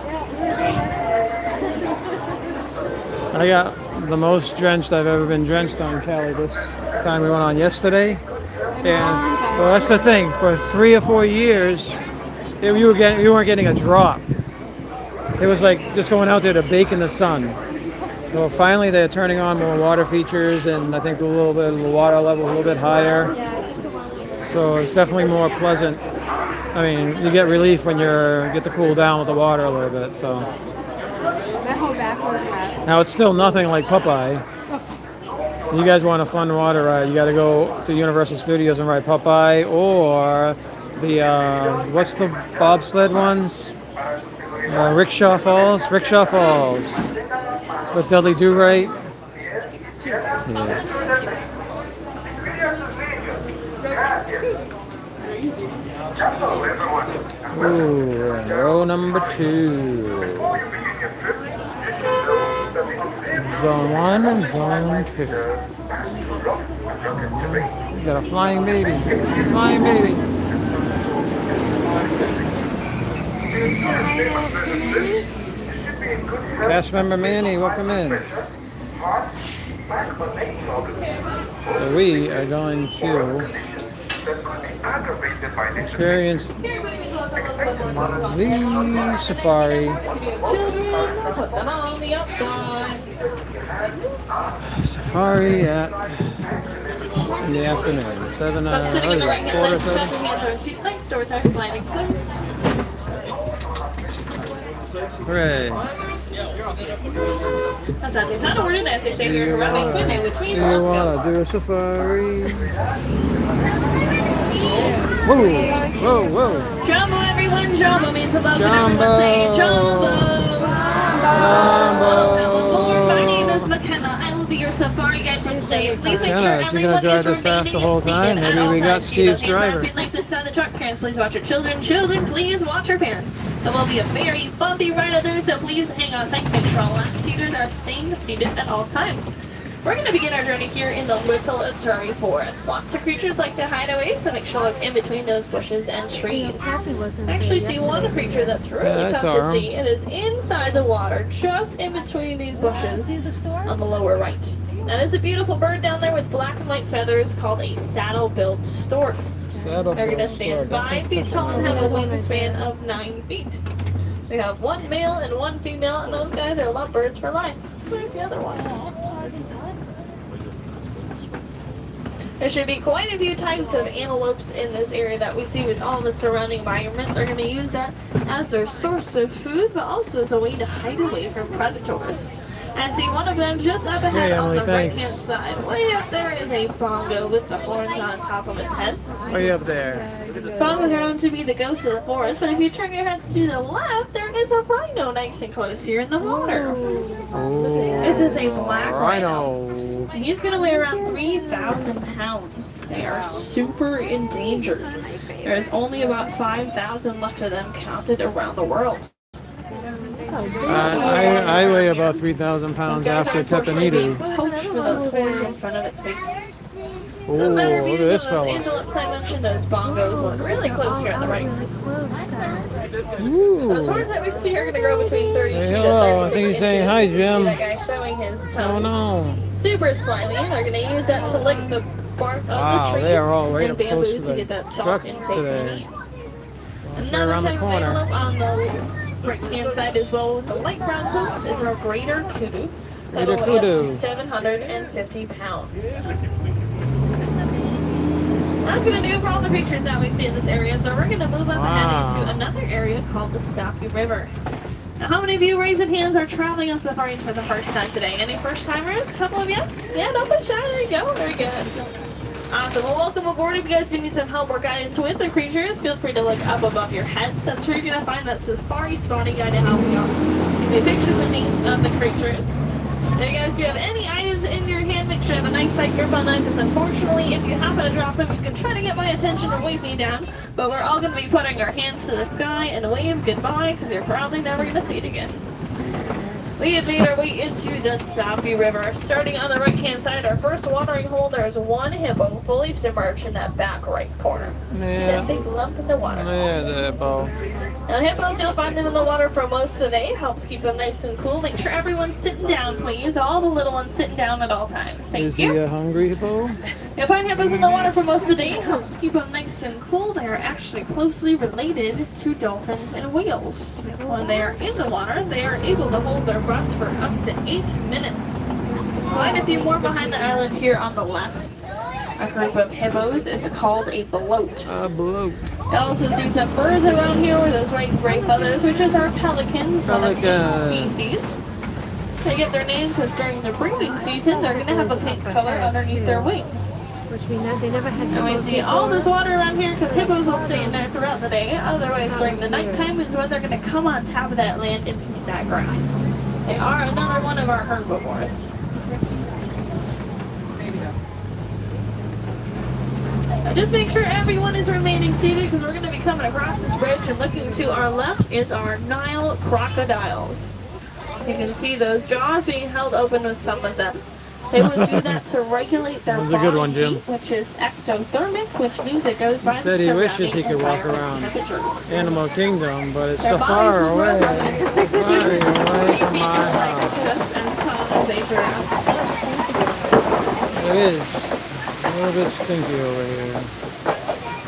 Yeah, we were there yesterday. I got the most drenched I've ever been drenched on Cali this time we went on yesterday. And well, that's the thing. For 3 or 4 years, you weren't getting a drop. It was like just going out there to bake in the sun. So finally, they're turning on more water features, and I think a little bit of the water level a little bit higher. So it's definitely more pleasant. I mean, you get relief when you get to cool down with the water a little bit. So My whole back was wet. now it's still nothing like Popeye. You guys want a fun water ride? You got to go to Universal Studios and ride Popeye, or the what's the bobsled ones? Rickshaw Falls. Rickshaw Falls. With Dudley Do Right. Yes. Ooh, we're in row number 2. Zone 1 and Zone 2. We got a flying baby. Flying baby. Cast member Manny, welcome in. So we are going to experience the safari. Put them on the outside. Safari at in the afternoon. 7 Folks sitting in the right hand quarter side, 7. clap your hands on seat legs, doors are sliding closed. Hooray. That's not the sound word, as they say here, rubbing twin in between. Do you Let's go. want to do a safari? Whoa, whoa, whoa. Jumbo, everyone, jumbo means hello. Can Jumbo. everyone say jumbo? Jumbo. My name is McKenna. I will be your safari guide for today. Please make sure McKenna, is she gonna everyone drive is this fast the remaining whole seated time? at Maybe all we got times. Keep Steve's those hands on driver. seat legs inside the truck. Parents, please watch your children. Children, please watch your parents. It will be a very bumpy ride out there, so please hang on tight. Make sure all lap seaters are staying seated at all times. We're going to begin our journey here in the Little Aturi Forest. Lots of creatures like to hide away, so make sure to look in between those bushes and trees. I actually see one creature that's really Yeah, I tough saw to him. see. It is inside the water, just in between these bushes on the lower right. That is a beautiful bird down there with black and white feathers called a saddle-billed stork. They're going to stand 5 feet tall and have a wingspan of 9 feet. We have one male and one female, and those guys are lovebirds for life. Where's the other one? There should be quite a few types of antelopes in this area that we see with all the surrounding environment. They're going to use that as their source of food, but also as a way to hide away from predators. I see one of them just up ahead Hey, on Emily, the thanks. right-hand side. Way up there is a bongo with the horns on top of its head. Way up there. Bongos are known to be the ghosts of the forest, but if you turn your heads to the left, there is a rhino nice and close here in the water. Oh, This is a black rhino. rhino. He's going to weigh around 3,000 pounds. They are super endangered. There's only about 5,000 left of them counted around the world. I weigh about 3,000 These pounds guys are after unfortunately being Tepanidu. poached for those horns in front of its face. Oh, Some better look views at of this those fella. antelopes I mentioned, those bongos, look really close here on the right. Ooh. Those horns that we see are going to grow between 30 Hey, feet to hello. 36 I think he's inches. saying hi, You can Jim. see that guy showing his What's going tongue. on? Super slimy. They're going to use that to lick the bark of Wow, the trees they are all right and up close bamboo to to the get that truck salt intake they today. need. Right Another around the type of corner. antelope on the right-hand side as well with the light brown coats is our greater kudu. That'll Greater weigh up to kudu. 750 pounds. That's going to do for all the creatures that we see in this area. So we're going to move up ahead into another area called the Sapi River. Now, how many of you, raise of hands, are traveling on safari for the first time today? Any first-timers? A couple of you? Yeah, don't be shy. There you go. Very good. Awesome. Well, welcome aboard. If you guys do need some help or guidance with the creatures, feel free to look up above your heads. I'm sure you're going to find that Safari Spotting Guide to help you out. Give you pictures and names of the creatures. Now, you guys do have any items in your hand, make sure you have a nice tight grip on them, because unfortunately, if you happen to drop them, you can try to get my attention or wave me down, but we're all going to be putting our hands to the sky and wave goodbye, because you're probably never going to see it again. We have made our way into the Sapi River. Starting on the right-hand side, our first watering hole, there's one hippo fully submerged in that back right corner. See that big lump in the water? Yeah, the bow. Now, hippos, you'll find them in the water for most of the day. Helps keep them nice and cool. Make sure everyone's sitting down, please. All the little ones sitting down at all times. Thank Is you. he a hungry hippo? You'll find hippos in the water for most of the day. Helps keep them nice and cool. They are actually closely related to dolphins and whales. When they are in the water, they are able to hold their breaths for up to 8 minutes. Quite a few more behind the island here on the left. A group of hippos is called a bloat. A bloat. You also see some birds around here with those white gray feathers, which is our pelicans, one of Pelican. pink species. They get their name because during the breeding season, they're going to have a pink color underneath their wings. Which we know they never had. And we see all this water around here because hippos will stay in there throughout the day. Otherwise, during the nighttime is when they're going to come on top of that land and eat that grass. They are another one of our herbivores. Just make sure everyone is remaining seated because we're going to be coming across this bridge, and looking to our left is our Nile crocodiles. You can see those jaws being held open with some of them. They will do that to regulate their body heat, which is ectothermic, which means it goes by the Said he wishes surrounding he could walk environment around temperatures. Animal Kingdom, but it's Their so far bodies will away. grow between 6 to 2 Far inches to away 3 from feet my like house. just as tall as a giraffe. It is a little bit stinky over here.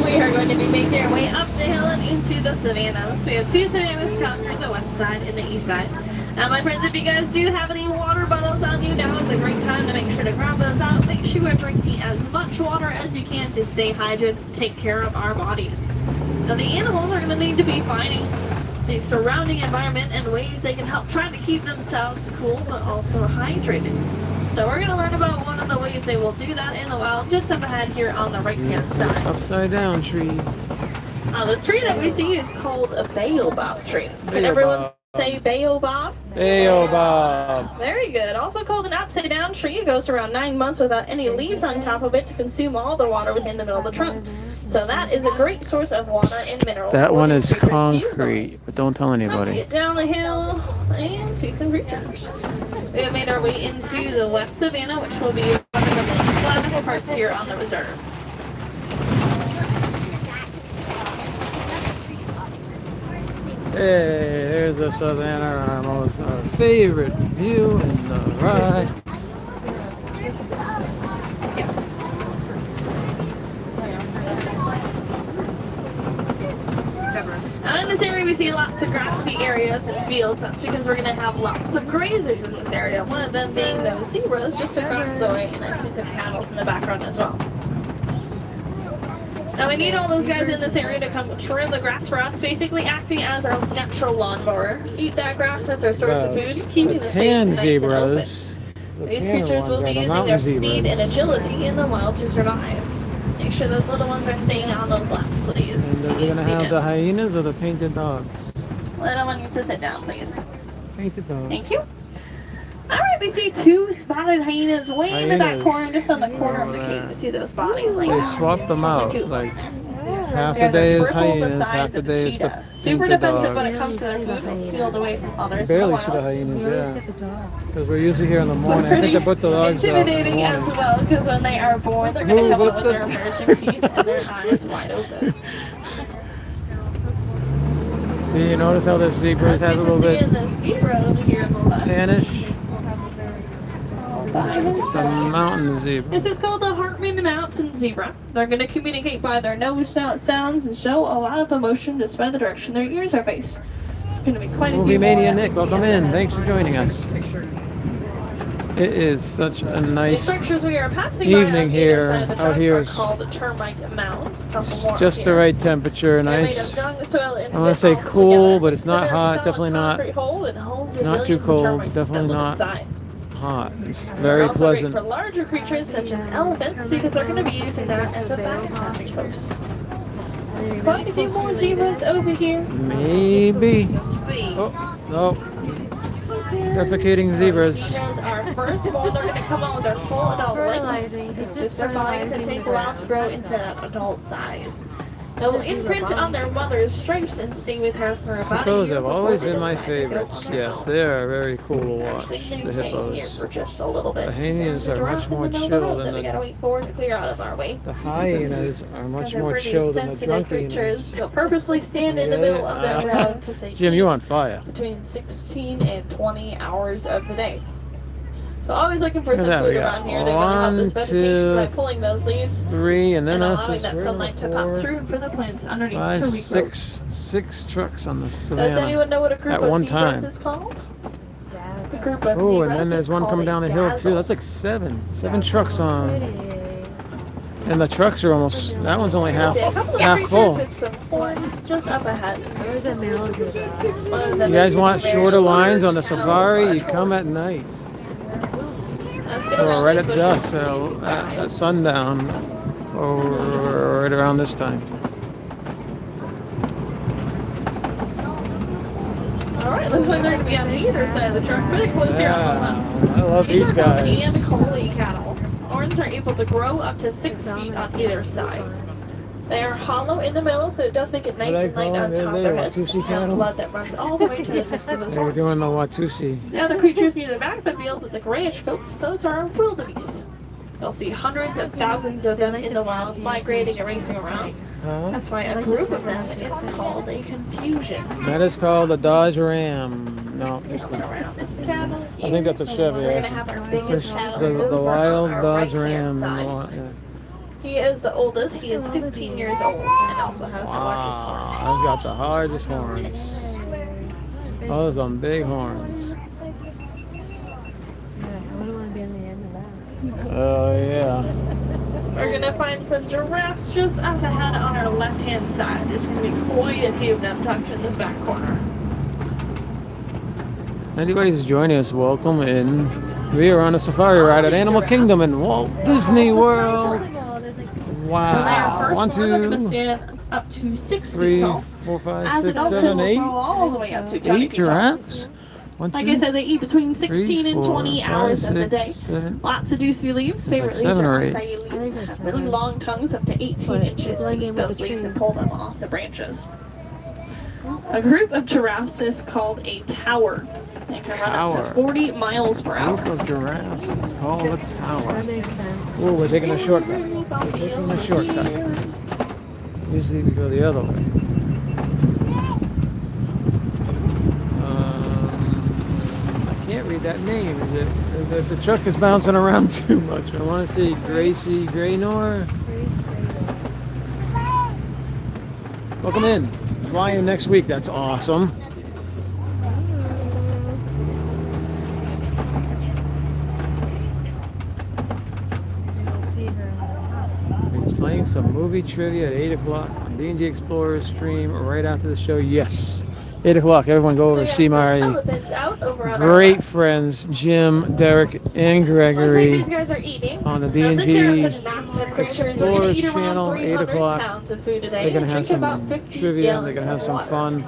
We are going to be making our way up the hill and into the savannas. We have 2 savannas conquering the west side and the east side. Now, my friends, if you guys do have any water bottles on you, now is a great time to make sure to grab those out. Make sure you are drinking as much water as you can to stay hydrated and take care of our bodies. Now, the animals are going to need to be finding the surrounding environment and ways they can help try to keep themselves cool but also hydrated. So we're going to learn about one of the ways they will do that in the wild just up ahead here on the right-hand side. Upside down tree. This tree that we see is called a baobab tree. Can everyone say baobab? Baobab. Very good. Also called an upside down tree. It goes around 9 months without any leaves on top of it to consume all the water within the middle of the trunk. So that is a great source of water and minerals. That for one these is creatures to use concrete, on. but don't tell Let's anybody. get down the hill and see some creatures. We have made our way into the West Savannah, which will be one of the most flattest parts here on the reserve. Hey, there's the Savannah Ramos, our favorite view in the ride. Now in this area we see lots of grassy areas and fields. That's because we're going to have lots of grazers in this area. One of them being those zebras just across the way, and I see some cattle in the background as well. Now we need all those guys in this area to come trim the grass for us, basically acting as our natural lawnmower. Eat that grass as our source of food, keeping the space Tan nice and zebras. open. These creatures will be using their speed and agility in the wild to survive. Make sure those little ones are staying on those laps, please. And they're going to have the hyenas or the painted dogs? Little one needs to sit down, please. Painted dogs. Thank you. Alright, we see 2 spotted hyenas way in the back corner, just on the corner of the cave. You see those bodies laying They there. swapped them out. Two Like there. half These the day guys is are triple the hyenas, size half the of day is the cheetah. Super painted defensive when dogs. it comes to their food. They steal away from others. Barely in see the the wild. hyenas, yeah. Because we're usually here in the morning. I think they put the dogs out in the Intimidating as morning. well, because when they are born, they're going to come out with their emerging teeth and their eyes wide open. Do you notice how this zebra has a little Good to see bit the zebra over here on the left. tannish? By his It's the side. mountain zebra. This is called the Hartman Mountain Zebra. They're going to communicate by their nose snout sounds and show a lot of emotion just by the direction their ears are faced. It's going to be quite a Movie few more Mania that we Nick, see welcome up in. ahead. Thanks for joining us. It is such a These nice, structures we are passing evening by on here. either side of the Out track here are is called the termite mounds. Couple more just up the here. right temperature. They're made Nice. of dung, soil, and I want to say soil cool, together. but it's not Sit in a hot. solid Definitely not concrete hole and hold the not too millions of cold, termites definitely that live not inside. hot. It's They're very also pleasant. great for larger creatures such as elephants because they're going to be using that as a baggage hatching post. Quite a few more zebras over here. Maybe. Oh, no. Defecating zebras. Zebras are firstborn. They're going to come out with their full adult length. Fertilizing. It's just their bodies that take a while to grow into that adult size. They will imprint on their mother's stripes and stay with her for about a Hippos year have before always they been my decide to go favorites. on their Yes, own. they are very cool to watch. Actually, they The hang here hippos. for just a little bit. The hyenas So are giraffe much in the more middle of the chill road than that we gotta the wait for to clear out of our way. hyenas are much They're more pretty chill than the sensitive drunk creatures. hyenas. They'll purposely stand in the middle of their road because they Jim, eat you on fire. between 16 and 20 hours of the day. So always looking for Look some at that, we food got around here. They really help this one, vegetation by two, pulling those leaves 3, and then and us allowing is that 3, sunlight to pop 4, through for the plants underneath 5, to regrow. 6 trucks on the Does savannah. anyone know what a group At of one zebras time. is called? A group of Oh, zebras and then there's is one called coming a down the hill dazzle. too. That's like 7 trucks on. And the trucks are almost, that one's only half See a couple of half creatures full. with some horns just up ahead. There's a male zebra. One of them You guys is want very shorter lines large on the and safari? large You come at horns. night. Let's get Or around right these at bushes dusk, and see so these at guys. sundown, or right around this time. Alright, looks like they're going to be on either side of the truck, pretty close here on the left. I love these These are called guys. and collie cattle. Horns are able to grow up to 6 feet on either side. They are hollow in the middle, so it does make it nice and light on top of their heads. Watusi And cattle? blood that runs all the way to the tips of the They were horns. doing the Watusi. Now the creatures near the back of the field with the grayish coats, those are wildebeest. You'll see hundreds of thousands of them in the wild, migrating and racing around. Huh? That's why a group of them is called a confusion. That is called a Dodge Ram. No, it's not. Around this cattle. I think that's a Chevy. We're gonna Actually. have our It's biggest cattle. the wild on our Dodge right-hand Ram. side. Yeah. He is the oldest. He is 15 years old and also has the largest Wow, horns. I've got the hardest horns. Those are big horns. I wouldn't want to be on the end of that. Oh yeah. We're gonna find some giraffes just up ahead on our left-hand side. There's gonna be quite a few of them tucked in this back corner. Anybody who's joining us, welcome in. We are on a safari ride at Animal Kingdom in Walt Disney World. When they are Wow. first 1, born, they're gonna 2, stand up to 6 feet 3, tall. 4, 5, As 6, adults, 7, they 8. will grow all the way up to 20 8 feet tall. giraffes. 1, 2, Like I said, they eat between 16 3, and 20 4, hours 5, of the day. 6, 7. Lots of juicy leaves. like Favorite leaves 7 or are 8. acai leaves. I think They it's have really 7. long tongues up to 18 But inches to blend eat in with those the leaves and trees. pull them off the branches. A group of giraffes is called a tower. They can run up Tower. to 40 miles per hour. Group of giraffes is called a tower. That makes sense. Oh, we're taking a shortcut. Taking a shortcut. Usually we go the other way. I can't read that name. Is it the truck is bouncing around too much? I want to see Gracie Graynor. Welcome in. Fly in next week. That's awesome. See her. We're playing some movie trivia at 8 o'clock on D&G Explorer stream right after the show. Yes. 8 o'clock. Everyone go over We and have see some my elephants out over on our great left. friends Jim, Derek, and Looks like Gregory these guys are eating. on the Now, since they're D&G such massive creatures, they're going Explorers to eat around channel, 8 300 o'clock. pounds of food a day. They're gonna and have drink about some 50 trivia. gallons They're gonna have of some water. fun.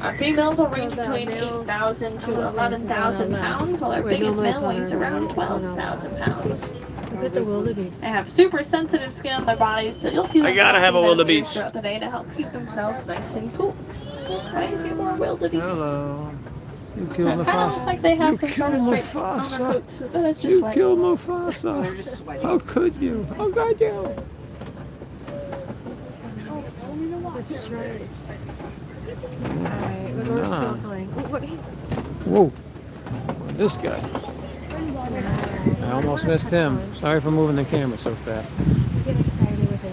Our females will range So the between male 8,000 to elephants 11,000 on the left. pounds, while our Wait, biggest no, it's male on weighs our around right. It's on our 12,000 pounds. Look at the wildebeest. They have super sensitive skin on their bodies, so you'll see them I gotta have a flapping their wildebeest. wings throughout the day to help keep themselves nice and cool. Right, a few more wildebeest. Hello. You It killed kind of looks Mufasa. like they have You some sort of killed stripes on their Mufasa. coats, but it's just You white. killed Mufasa. How could you? How could you? It's stripes. Alright, we're going Nah. snorkeling. Oh, what? Whoa. This guy. I almost missed him. Sorry for moving the camera so fast. I get excited with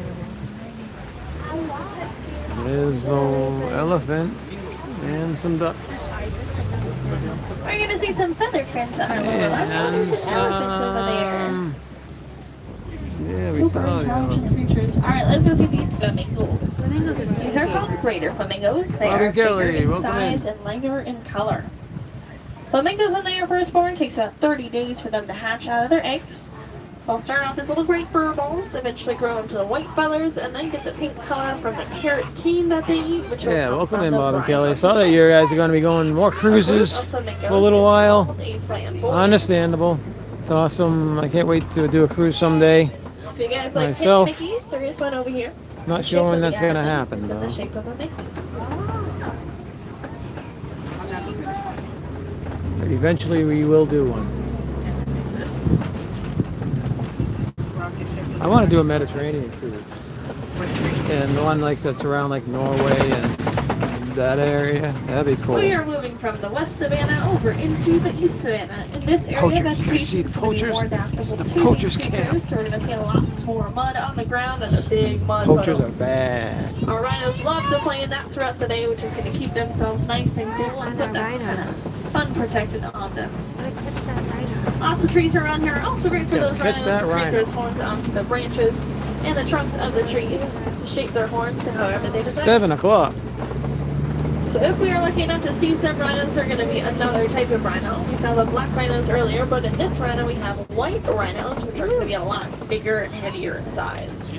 animals. There's the elephant and some ducks. We're gonna see some feather prints on our lower left. And There's an elephant over there. some... Yeah, we Super saw the intelligent elephant. creatures. Alright, let's go see these flamingos. Flamingos are These are called greater flamingos. They Bobby are Kelly, bigger in welcome size in. and lighter in color. Flamingos, when they are first born, takes about 30 days for them to hatch out of their eggs. They'll start off as little gray fur balls, eventually grow into white feathers, and then get the pink color from the carotene that they eat, which will Yeah, come welcome from in, the Bob and brine Kelly. of Saw the that shell. you guys are going to be going more cruises A group of flamingos for a little is while. called a flamboyant. Understandable. It's awesome. I can't wait to do a cruise someday. If you guys like Myself. Mickey Mickeys, there is one over here. Not The sure shape when of that's the going to island happen, is in the though. shape of a Mickey. But eventually we will do one. I want to do a Mediterranean cruise. And the one like that's around like Norway and that area. That'd be cool. We are moving from the West Savannah over into the East Savannah. In this area, Poachers. that's You guys see the poachers? It's the poachers' camp. So we're going to see lots more mud on the ground and a big mud Poachers puddle. are bad. Our rhinos love to play in that throughout the day, which is going to keep themselves nice and cool and And put our that kind of rhinos. fun protected on them. I'm gonna catch that rhino. Lots of trees around here are also great for Yeah, those catch rhinos that to scrape rhino. their horns onto the branches and the trunks of the trees to shape their horns to however they desire. 7 o'clock. So if we are lucky enough to see some rhinos, they're going to be another type of rhino. We saw the black rhinos earlier, but in this rhino we have white rhinos, which are going to be a lot bigger and heavier in size.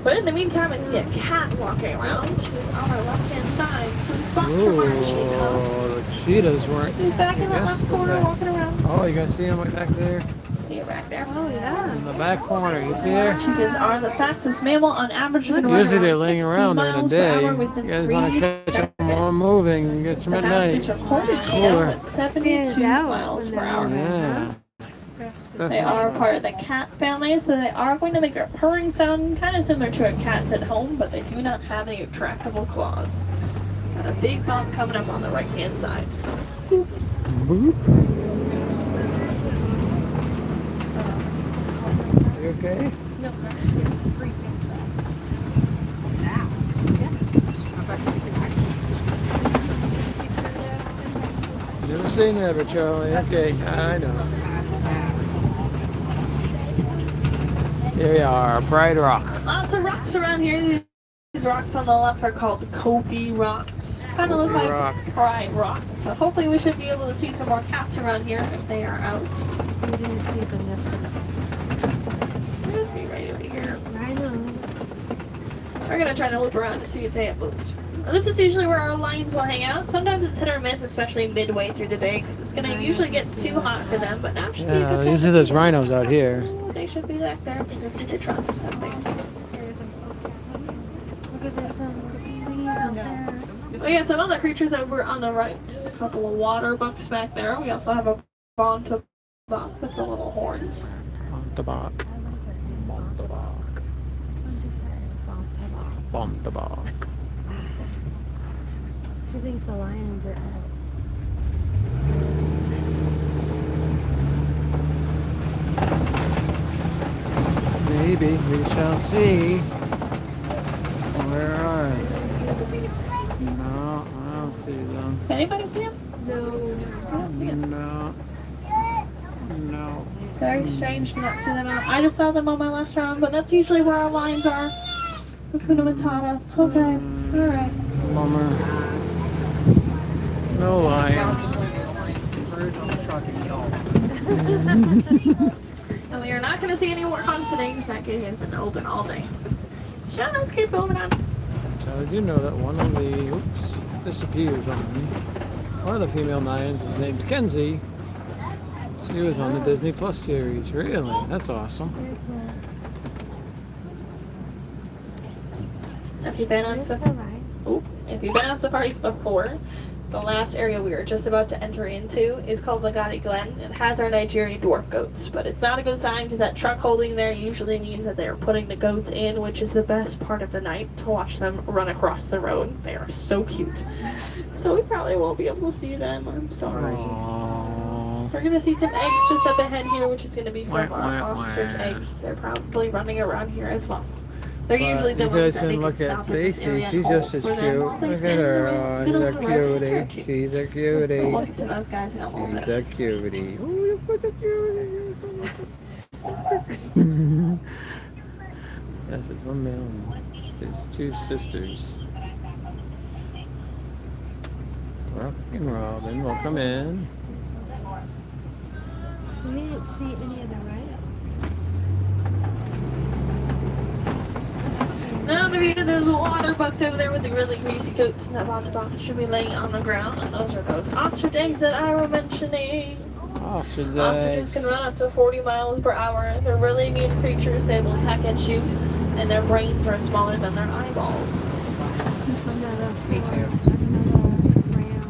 But in the meantime, I see a cat walking around. She's on our left-hand side. Some spots from our cheetah. Oh, the cheetahs weren't. He's back in the Yes, left the corner back. walking around. Oh, you guys see him right back there? See it back there. Oh, yeah. In the back corner, you see her? Cheetahs are the fastest mammal on average. Can run Usually they're around laying 60 around during the miles per day. hour You within guys 3 want to catch them all moving and get them The at night. fastest recorded It's cheetah cooler. was 72 Stands out miles when per they're hour. Yeah. They are part of the cat family, so they are going to make a purring sound, kind of similar to a cat's at home, but they do not have any retractable claws. Got a big bump coming up on the right-hand side. Boop. You okay? Never say never, Charlie. Okay, I know. Here we are, Pride Rock. Lots of rocks around here. These rocks on the left are called Kopi rocks. Kind of look like Rock. Pride Rock. So hopefully we should be able to see some more cats around here if they are out. We didn't see them yesterday. Should be right over here. I know. We're gonna try to loop around to see if they have moved. Now, this is usually where our lions will hang out. Sometimes it's hit or miss, especially midway through the day, because it's gonna usually get too hot for them. But now should be a good Yeah, time. usually to there's see them. rhinos out here. Oh, they should be back there because I see the trucks. I think. Look at there's some leaves out there. We got some other creatures over on the right. Just a couple of water bucks back there. We also have a bonto buck with the little horns. Bontabak. Bontabak. Bontabak. She thinks the lions are out. Maybe we shall see. Where are they? No, I don't see them. Anybody see him? No. I don't see him. No. No. Very strange to not see them out. I just saw them on my last round, but that's usually where our lions are. Hakuna Matata. Okay. Alright. Bummer. No lions. And we are not going to see any more hunts today because that gate has been open all day. So let's keep moving on. So did you know that one of the disappears on me? One of the female lions is named Kenzie. She was on the Disney Plus series. Really? That's awesome. If you've been on safaris before, the last area we were just about to enter into is called Magadi Glen. It has our Nigerian dwarf goats, but it's not a good sign because that truck holding there usually means that they're putting the goats in, which is the best part of the night to watch them run across the road. They are so cute. So we probably won't be able to see them. I'm sorry. Aww. We're gonna see some eggs just up ahead here, which is gonna be from Wah, our wah, ostrich wah. eggs. They're probably running around here as well. They're But usually the you ones guys that they can can look stop at at this Stacy. area She's and just as hold for cute. them while they Look at stand her. around. Oh, Get she's a a little right cutie. here. She's a We'll cutie. look into those guys in a little She's bit. a cutie. Oh, you put a cutie. Yes, it's one male. His two sisters. Rock and Robin, welcome in. We didn't see any of the rhinos. Now there's water bucks over there with the really greasy coats, and that box should be laying on the ground. And those are those ostrich eggs that I was mentioning. Ostriches. Ostriches can run up to 40 miles per hour. They're really mean creatures. They will peck at you, and their brains are smaller than their eyeballs. Another Me too. rhino.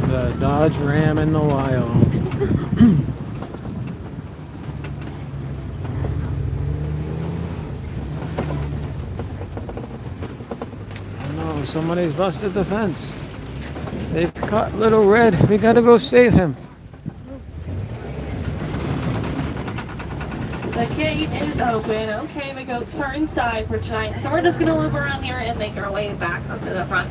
The Dodge Ram in the wild. Oh no, somebody's busted the fence. They've caught Little Red. We gotta go save him. The gate is open. Okay, the goats are inside for tonight. So we're just gonna loop around here and make our way back up to the front.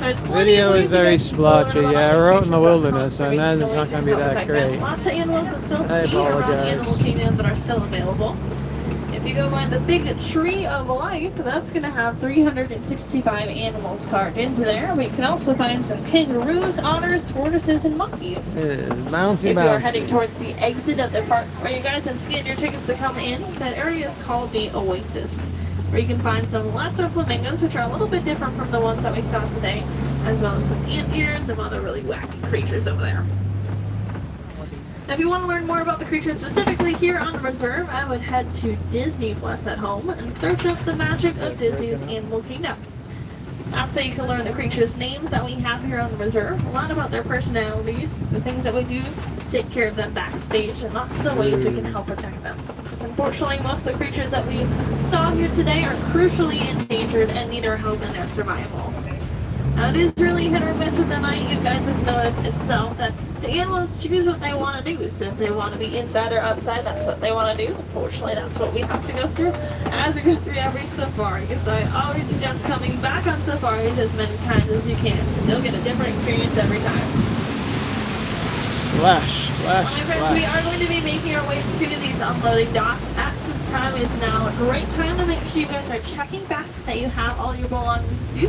There's plenty Video of is ways to very get to splotchy. Solar Yeah, Island we're out in the Conservation wilderness, and then it's not Conservation gonna be that Habitat. great. Lots of animals to still I see around the apologize. animal kingdom that are still available. If If you go by the big tree of life, that's going to have 365 animals carved into there. We can also find some kangaroos, otters, tortoises, and monkeys. It is bouncy, If you are bouncy. heading towards the exit of the park where you guys have scanned your tickets to come in, that area is called the Oasis, where you can find some lesser flamingos, which are a little bit different from the ones that we saw today, as well as some anteaters and some other really wacky creatures over there. If you want to learn more about the creatures specifically here on the reserve, I would head to Disney Plus at home and search up the magic of Disney's Animal Kingdom. That's how you can learn the creatures' names that we have here on the reserve, a lot about their personalities, the things that we do to take care of them backstage, and lots of the ways we can help protect them. Because unfortunately, most of the creatures that we saw here today are crucially endangered and need our help in their survival. Now, it is really hit or miss with the night. You guys have noticed itself that the animals choose what they want to do. So if they want to be inside or outside, that's what they want to do. Unfortunately, that's what we have to go through as we go through every safari. So I always suggest coming back on safaris as many times as you can, because you'll get a different experience every time. Splash, Well, splash, my friends, we splash. are going to be making our way to these unloading docks. At this time is now a great time to make sure you guys are checking back that you have all your belongings with you.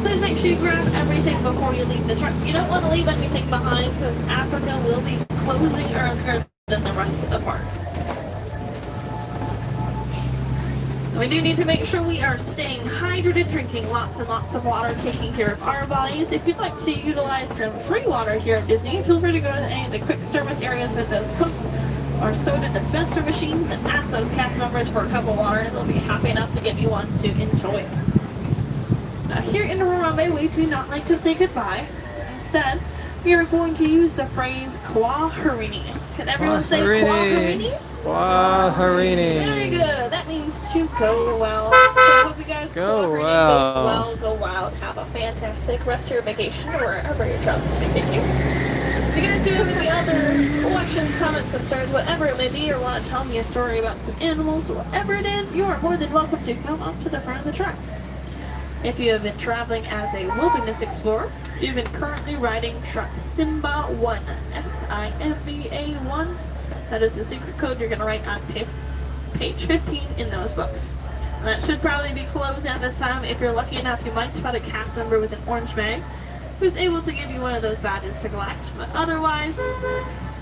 Please make sure you grab everything before you leave the truck. You don't want to leave anything behind because Africa will be closing earlier than the rest of the park. We do need to make sure we are staying hydrated, drinking lots and lots of water, taking care of our bodies. If you'd like to utilize some free water here at Disney, feel free to go to any of the quick service areas with those Coke or soda dispenser machines and ask those cast members for a cup of water, and they'll be happy enough to give you one to enjoy. Now, here in Harambe, we do not like to say goodbye. Instead, we are going to use the phrase Kwaherini. Can everyone say Kwaherini? Kwaherini. Very good. That means to go well. So I hope you guys Go cooperate, well. go well, go wild, have a fantastic rest of your vacation or wherever you're traveling to take you. If you guys do have any other questions, comments, concerns, whatever it may be, or want to tell me a story about some animals, whatever it is, you are more than welcome to come up to the front of the truck. If you have been traveling as a wilderness explorer, you've been currently riding truck Simba 1, S-I-M-B-A 1. That is the secret code you're going to write on page 15 in those books. And that should probably be closed at this time. If you're lucky enough, you might spot a cast member with an orange bag who's able to give you one of those badges to collect. But otherwise,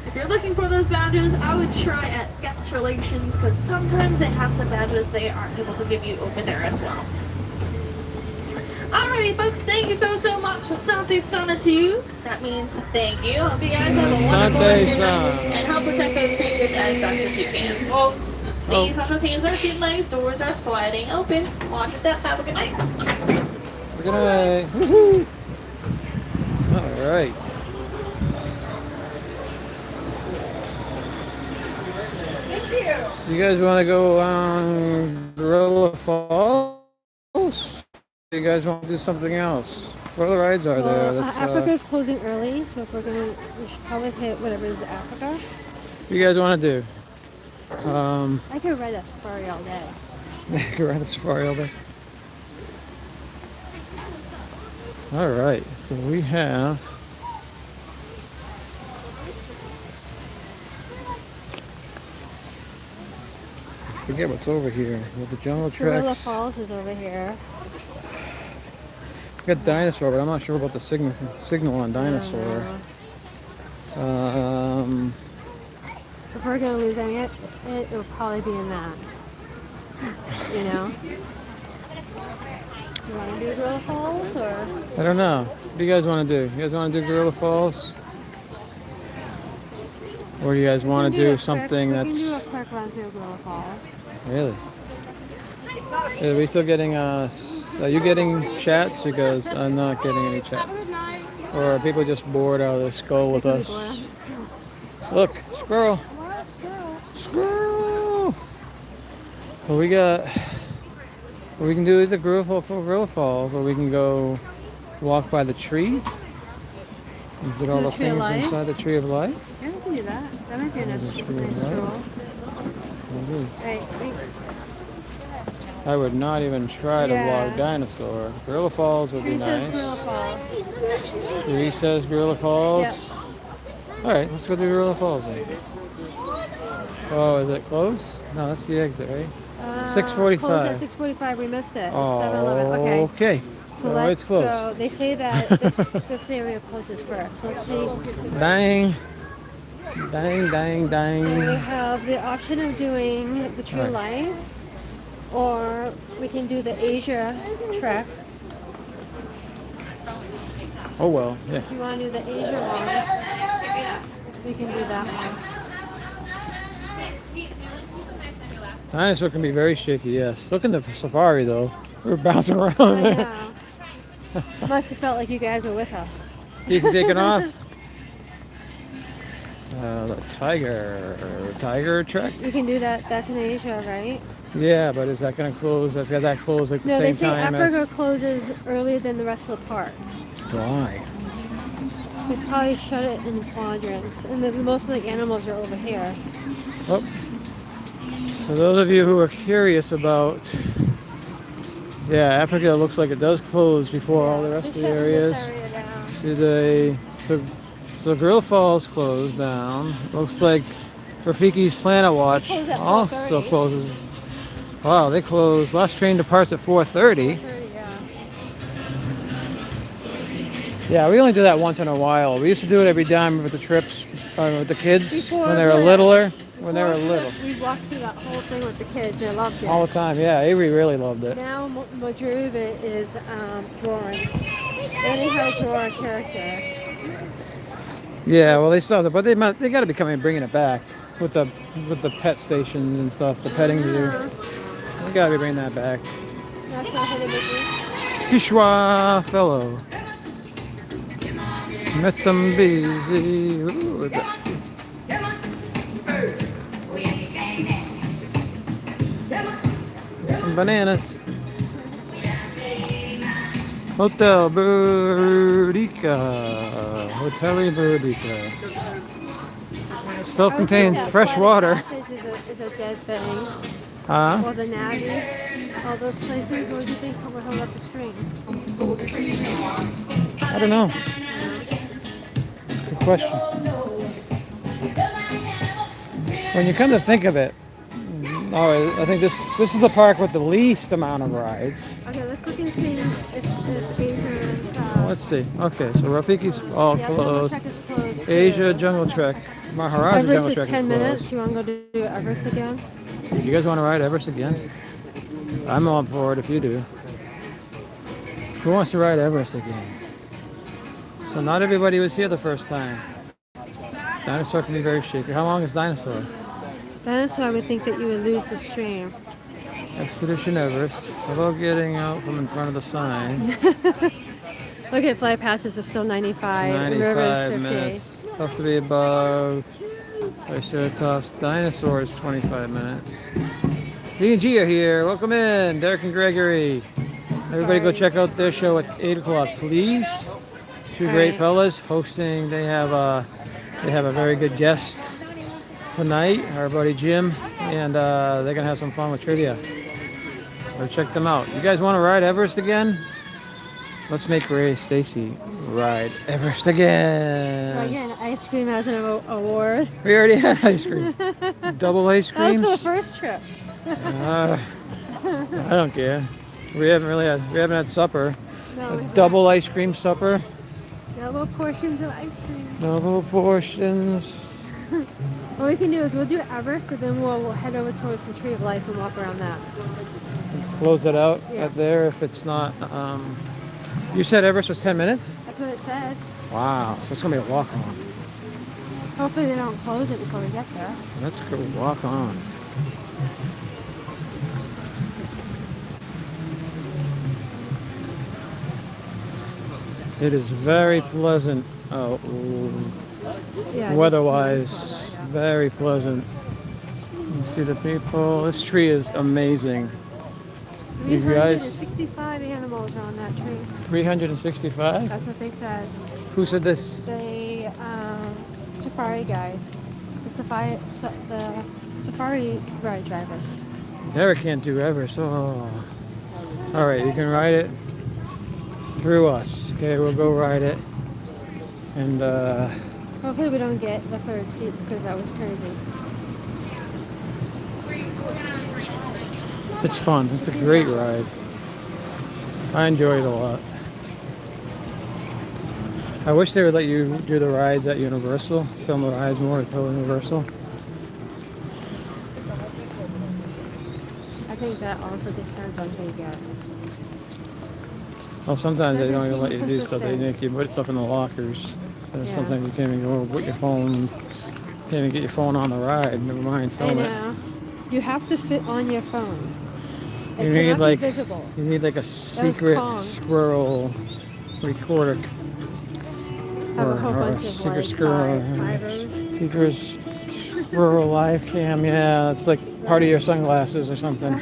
if you're looking for those badges, I would try at guest relations, because sometimes they have some badges they aren't able to give you over there as well. Alrighty, folks, thank you so much. Asante Sana to you. That means thank you. Hope you guys have a wonderful rest of your night and help protect those creatures as best as you can. Please watch those hands are seat legs, doors are sliding open. Watch your step. Have a good night. Good night. Woohoo. All right. You guys want to go on Gorilla Falls? You guys want to do something else? What other rides are there? Well, That's, Africa's closing early, so if we should probably hit whatever is Africa. what you guys want to do? I could ride a safari all day. You can ride a safari all day. All right, so we have. I forget what's over here. Well, the jungle Gorilla tracks. Falls is over here. We got dinosaur, but I'm not sure about the signal on dinosaur. If we're gonna lose any, it will probably be in that. You know. You want to do Gorilla Falls or? I don't know. What do you guys want to do? You guys want to do Gorilla Falls? Or do you guys want to do something We that's can do a quick run through Gorilla Falls. really? Are we still getting are you getting chats? Because I'm not getting any chat. Or are people just bored out of their skull with us? Look, squirrel. Squirrel. Well, we can do either Gorilla Falls, or we can go walk by the tree. And get all The the Tree of things Life? inside the Tree of Life. Yeah, we can do that. That might be a nice Tree of stroll. Life. Right. I would not even try to Yeah. walk dinosaur. Gorilla Falls would be Tree says nice. Gorilla Falls. Tree says Gorilla Falls. Yep. Alright, let's go do Gorilla Falls then. Oh, is it close? No, that's the exit, right? 6:45. Closed at 6:45. We missed it. It's Oh, 7:11. Okay. okay. So it's let's closed. go. They say that this area closes first. So let's see. Dang. Dang, dang, We dang. have the option of doing the True Right. Life, or we can do the Asia trek. Oh, well, yeah. If you want to do the Asia one, we can do that one. Dinosaur can be very shaky, yes. Look in the safari, though. We were bouncing around I there. know. Must have felt like you guys were with us. Keep taking off. The tiger trek? You can do that. That's in Asia, right? Yeah, but is that going to close? That's got that close like the No, same they say time Africa closes earlier than the rest of the park. as... Why? They probably shut it in quadrants, and most of the animals are over here. Oh. So those of you who are curious about... Yeah, Africa looks like it does close before all the rest of the areas. So Grill Falls closed down. Looks like Rafiki's Planet Watch They close at also 4:30. closes. Wow, they closed. Last train departs at 4:30. Yeah. Yeah, we only do that once in a while. We used to do it every time with the trips with the kids Before when they were the- littler. When they were little. We walked through that whole thing with the kids. They loved it. All the time. Yeah, Avery really loved it. Now, majority of it is drawing. They have a drawer character. Yeah, well they still have it, but they got to be bringing it back with the pet stations and stuff, the petting zoo. They got to be bringing that back. That's not hidden Mickey. Kishwa fellow. Met them busy. Ooh, what's that? Some bananas. Hotel Burdica. Hotel Burdica. Self-contained fresh water. Is a dead thing. Huh? Or the Navy. All those places. What do you think will hold up the string? I don't know. Good question. When you come to think of it, I think this is the park with the least amount of rides. Okay, let's look and see if Asia's. Let's see. Okay, so Rafiki's all Yeah, Jungle closed. Trek is closed. Asia too. Jungle Trek. Maharaja Everest Jungle is Trek 10 is minutes. closed. You want to go do Everest again? You guys want to ride Everest again? I'm on for it if you do. Who wants to ride Everest again? So not everybody was here the first time. Dinosaur can be very shaky. How long is Dinosaur? Dinosaur, I would think that you would lose the stream. Expedition Everest. Hello, getting out from in front of the sign. Look at flight passes is still 95. And River 95 is 50. minutes. Tough to be above. Triceratops. Dinosaur is 25 minutes. D&G are here. Welcome in. Derek and Gregory. Everybody go check out their show at 8 o'clock, please. Two great Alright. fellas hosting. They have a very good guest tonight, our buddy Jim, and they're going to have some fun with trivia. So check them out. You guys want to ride Everest again? Let's make Ray Stacy ride Everest again. Again, ice cream has an award. We already had ice cream. Double ice That was creams. for the first trip. I don't care. We haven't had supper. No, A double ice cream supper. double portions of ice cream. Double portions. What we can do is we'll do Everest, and then we'll head over towards the Tree of Life and walk around that. Close it out Yeah. at there if it's not. You said Everest was 10 minutes? That's what it said. Wow. So it's going to be a walk on. Hopefully they don't close it before we get there. Let's go walk on. It is very pleasant out, Yeah, weather-wise. Very pleasant. You see the people. This tree is amazing. You guys, 365 animals are on that tree. 365? That's what they said. Who said this? The safari guide. The safari ride driver. Derek can't do Everest. Oh. All right, you can ride it through us. Okay, we'll go ride it. And Hopefully we don't get the third seat because that was crazy. It's fun. It's a great ride. I enjoy it a lot. I wish they would let you do the rides at Universal, film the rides more at Universal. I think that also depends on who you get. Well, sometimes they Doesn't don't even let you seem do stuff. They consistent. make you put stuff in the lockers. So Yeah. sometimes you can't even go with your phone. Can't even get your phone on the ride. Never mind I film it. know. You have to sit on your phone. It You need cannot like be visible. you need like a secret Kong. squirrel recorder. Have a whole bunch of secret like squirrel. fibers. Secret squirrel live cam. Yeah, it's like part of your sunglasses or something.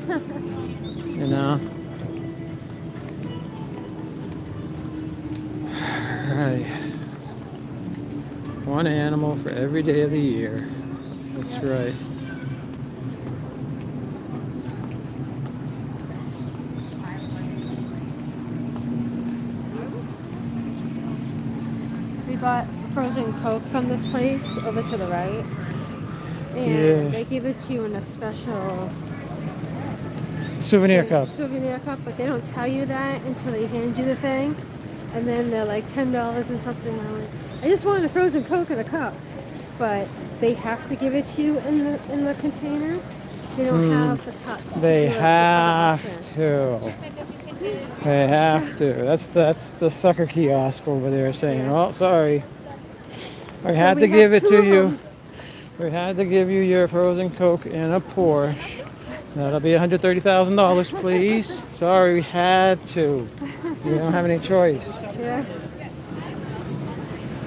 You know. Right. One animal for every day of the year. That's right. We bought frozen Coke from this place over to the right. And Yeah. they give it to you in a special Souvenir cup. souvenir cup, but they don't tell you that until they hand you the thing. And then they're like $10 and something. And I'm like, I just wanted a frozen Coke in a cup. But they have to give it to you in the container. They don't have the cups. They to do it have for the to. They have to. That's the sucker kiosk over there saying, Yeah. "Well, sorry, we So had we to have give it two to of you. them. We had to give you your frozen Coke in a Porsche. That'll be $130,000, please. Sorry, we had to. You don't have any choice." Yeah.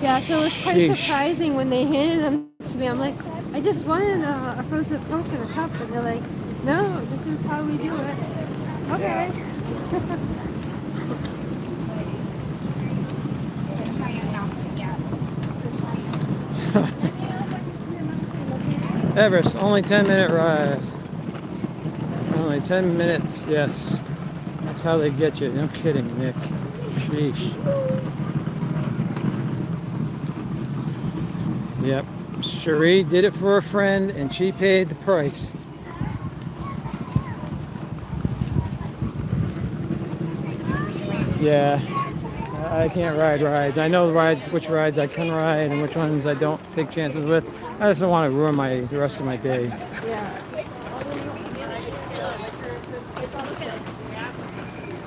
Yeah, so it was quite Sheesh. surprising when they handed them to me. I'm like, I just wanted a frozen Coke in a cup. And they're like, no, this is how we do it. Okay. Everest, only 10-minute ride. Only 10 minutes, yes. That's how they get you. No kidding, Nick. Sheesh. Yep. Cherie did it for a friend and she paid the price. Yeah. I can't ride rides. I know which rides I can ride and which ones I don't take chances with. I just don't want to ruin the rest of my day. Yeah.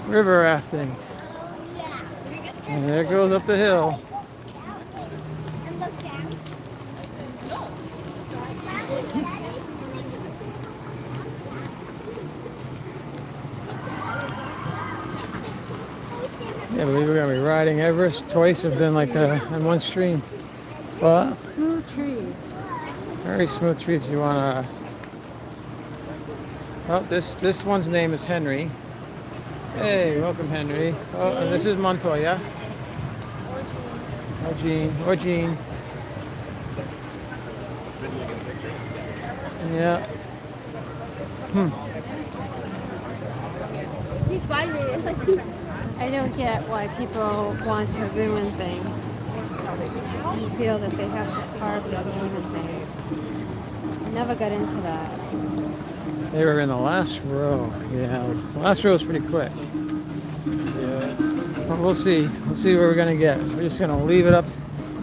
River rafting. And there it goes up the hill. Yeah, I believe we're going to be riding Everest twice. Have been like on one stream. Well, Smooth trees. very smooth trees. You want to... Oh, this one's name is Henry. Hey, welcome, Henry. Oh, and this is Montoya. Or Jean. Or Jean. Yeah. I don't get why people want to ruin things. You feel that they have to carve their name in things. I never got into that. They were in the last row. Yeah, the last row is pretty quick. Yeah. But we'll see. We'll see where we're gonna get. We're just gonna leave it up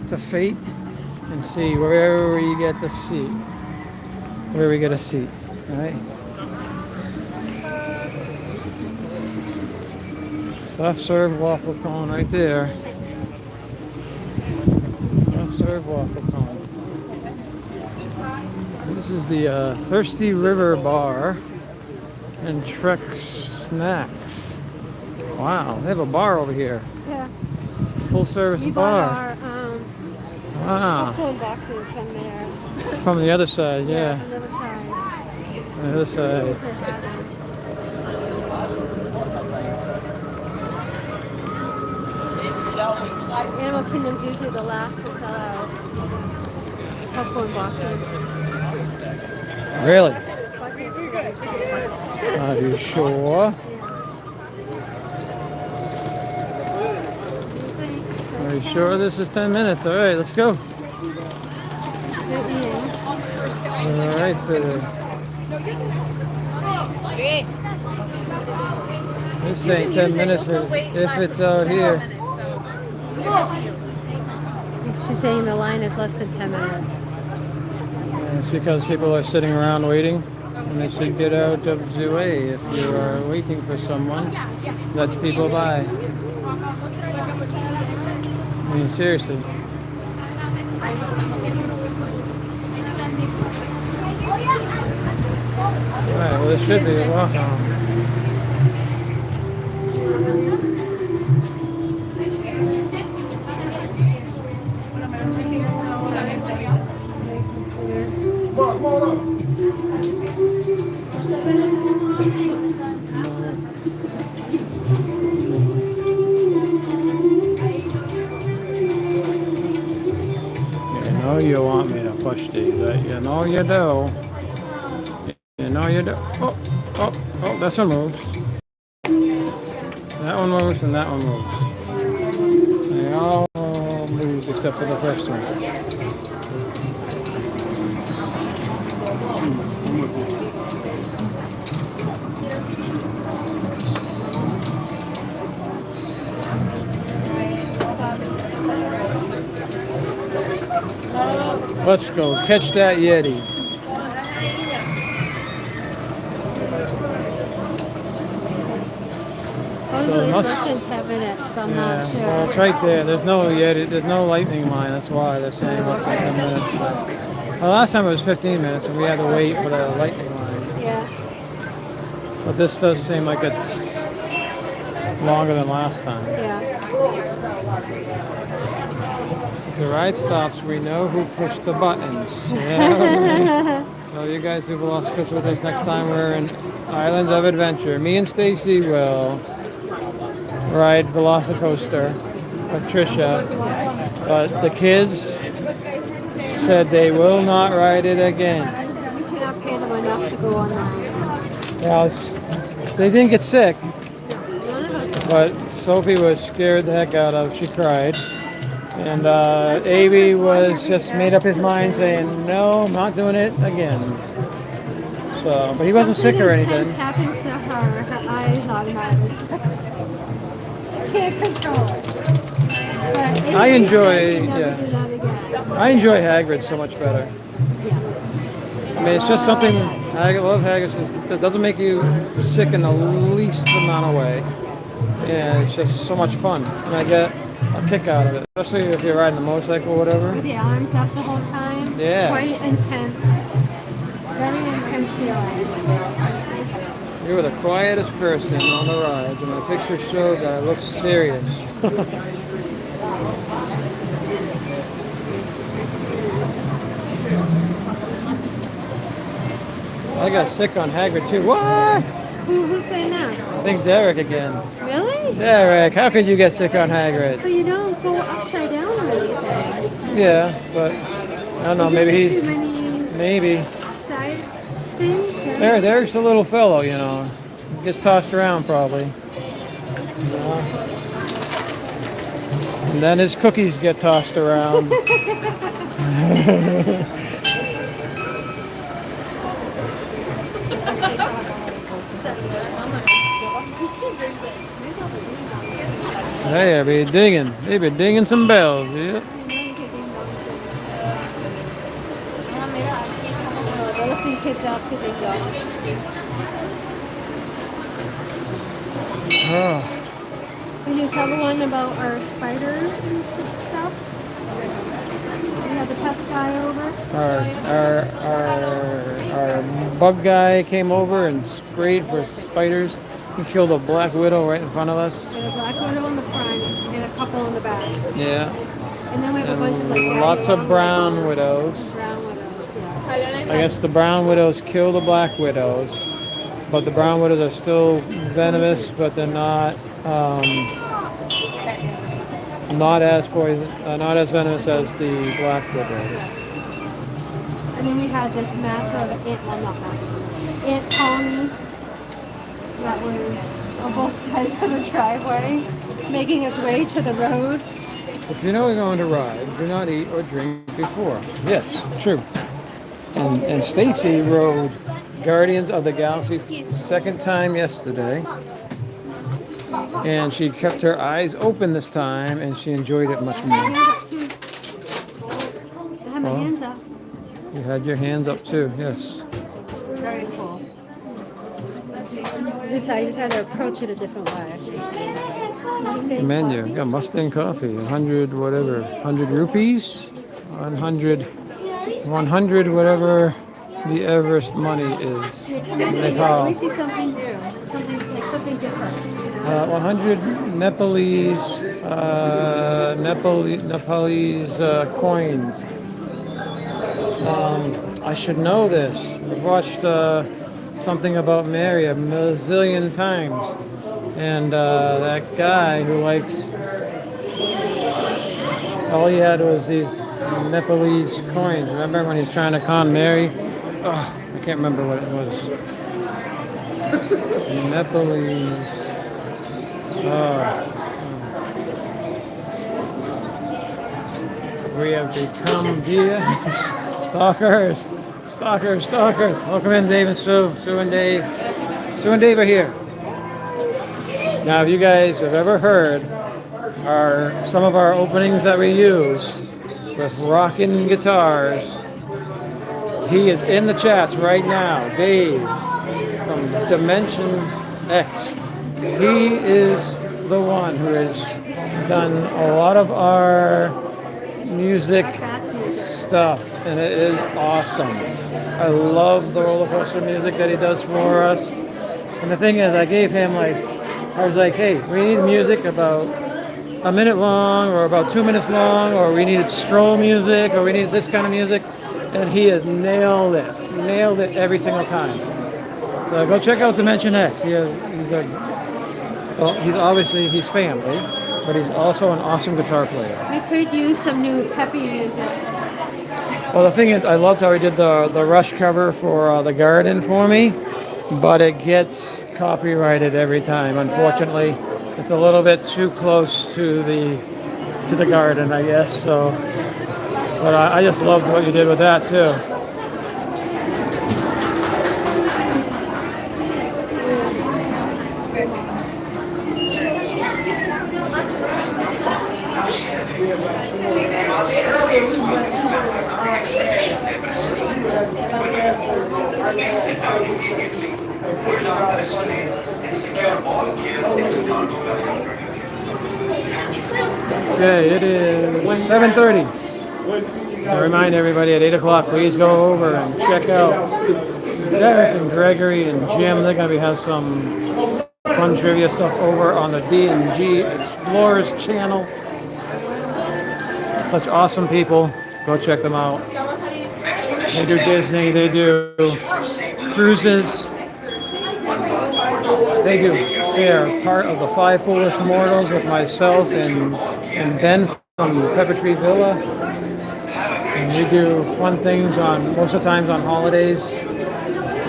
to fate and see where we get the seat. Where we get a seat. All right. Soft serve waffle cone right there. Soft serve waffle cone. This is the Thirsty River Bar and Trek Snacks. Wow, they have a bar over here. Yeah. Full service We bar. bought our Wow. popcorn boxes from there. From the other side, yeah. From the other side. On the other side. They had them. Animal Kingdom's usually the last to sell out popcorn boxes. Really? Buckets. Are you sure? Are you sure this is 10 minutes? All right, let's go. They're eating. All right. This ain't 10 minutes for if it's out here. She's saying the line is less than 10 minutes. It's because people are sitting around waiting, and they should get out of the way. If you are waiting for someone, let people by. I mean, seriously. Alright, well, this should be a walk-on. You know you want me to push these, right? You know you do. You know you do. Oh, oh, oh, this one moves. That one moves and that one moves. They all move except for the first one. Let's go catch that Yeti. Supposedly it's less than 10 minutes, but I'm not sure. Well, it's right there. There's no Yeti. There's no lightning line. That's why they're saying less than 10 minutes. But, well, last time it was 15 minutes, and we had to wait for the lightning line. Yeah. But this does seem like it's longer than last time. Yeah. If the ride stops, we know who pushed the buttons. Yeah. So you guys do Velocicoaster with us next time we're in Islands of Adventure. Me and Stacy will ride Velocicoaster with Trisha, but the kids said they will not ride it again. We cannot pay them enough to go on that. Yeah, they didn't get sick, None of us. but Sophie was scared the heck out of. She cried. And Avi was just made up his mind saying, no, I'm not doing it again. So, but he wasn't sick or anything. Something happens to her. Her eyes automatically. She can't control it. But I enjoy, never do that again. I enjoy Hagrid so much better. I mean, it's just something, I love Hagrid, that doesn't make you sick in the least amount of way. And it's just so much fun. And I get a kick out of it, especially if you're riding a motorcycle or whatever. With the arms up the whole time. Yeah. Quite intense. Very intense feeling. You were the quietest person on the rides, and my picture shows that I look serious. I got sick on Hagrid too. What? Who's saying that? I think Derek again. Really? Derek, how could you get sick on Hagrid? But you don't go upside down or anything. Yeah, but I don't know. Maybe Too he's many maybe. side things. Derek's a little fellow, you know. Gets tossed around probably. Yeah. And then his cookies get tossed around. Hey, I be digging. They be dinging some bells, yeah. They're lifting kids up to dig up. Oh. Can you tell the one about our spiders and stuff? We had the pest guy over. Our bug guy came over and sprayed for spiders. He killed a black widow right in front of us. We had a black widow in the front and a couple in the back. Yeah. And then we have a bunch of like Lots of brown widows. brown widows. Yeah. I guess the brown widows kill the black widows, but the brown widows are still venomous, but they're not as poison, not as venomous as the black widow. And then we had this massive ant, well not massive, ant colony that was on both sides of the driveway, making its way to the road. If you know you're going to ride, do not eat or drink before. Yes, true. And Stacy rode Guardians of the Galaxy second time yesterday. And she kept her eyes open this time, and she enjoyed it much more. Hands up too. I have my Oh. hands up. You had your hands up too, yes. Very cool. I just had to approach it a different way. Mustang Menu, coffee. yeah, Mustang coffee, 100 whatever, 100 rupees, 100 whatever the Everest money is. Let me see something new, something different. 100 Nepalese coins. I should know this. I've watched something about Mary a million times. And that guy who likes, all he had was these Nepalese coins. Remember when he's trying to con Mary? Oh, I can't remember what it was. Nepalese. We have become stalkers. Welcome in, Dave and Sue. Sue and Dave are here. Now, if you guys have ever heard some of our openings that we use with rockin' guitars, he is in the chats right now. Dave from Dimension X. He is the one who has done a lot of our music stuff, and it is awesome. I love the roller coaster music that he does for us. And the thing is, I was like, hey, we need music about a minute long, or about 2 minutes long, or we needed stroll music, or we need this kind of music, and he has nailed it every single time. So go check out Dimension X. He's family, but he's also an awesome guitar player. I could use some new peppy music. Well, the thing is, I loved how he did the Rush cover for The Garden for me, but it gets copyrighted every time. Unfortunately, it's a little bit too close to the Garden, I guess. So, but I just loved what you did with that too. Okay, it is 7:30. I remind everybody at 8 o'clock, please go over and check out Derek and Gregory and Jim. They're going to have some fun trivia stuff over on the D&G Explorers channel. Such awesome people. Go check them out. They do Disney, they do cruises. They are part of the Five Foolish Mortals with myself and Ben from Pepper Tree Villa. And we do fun things most of the times on holidays.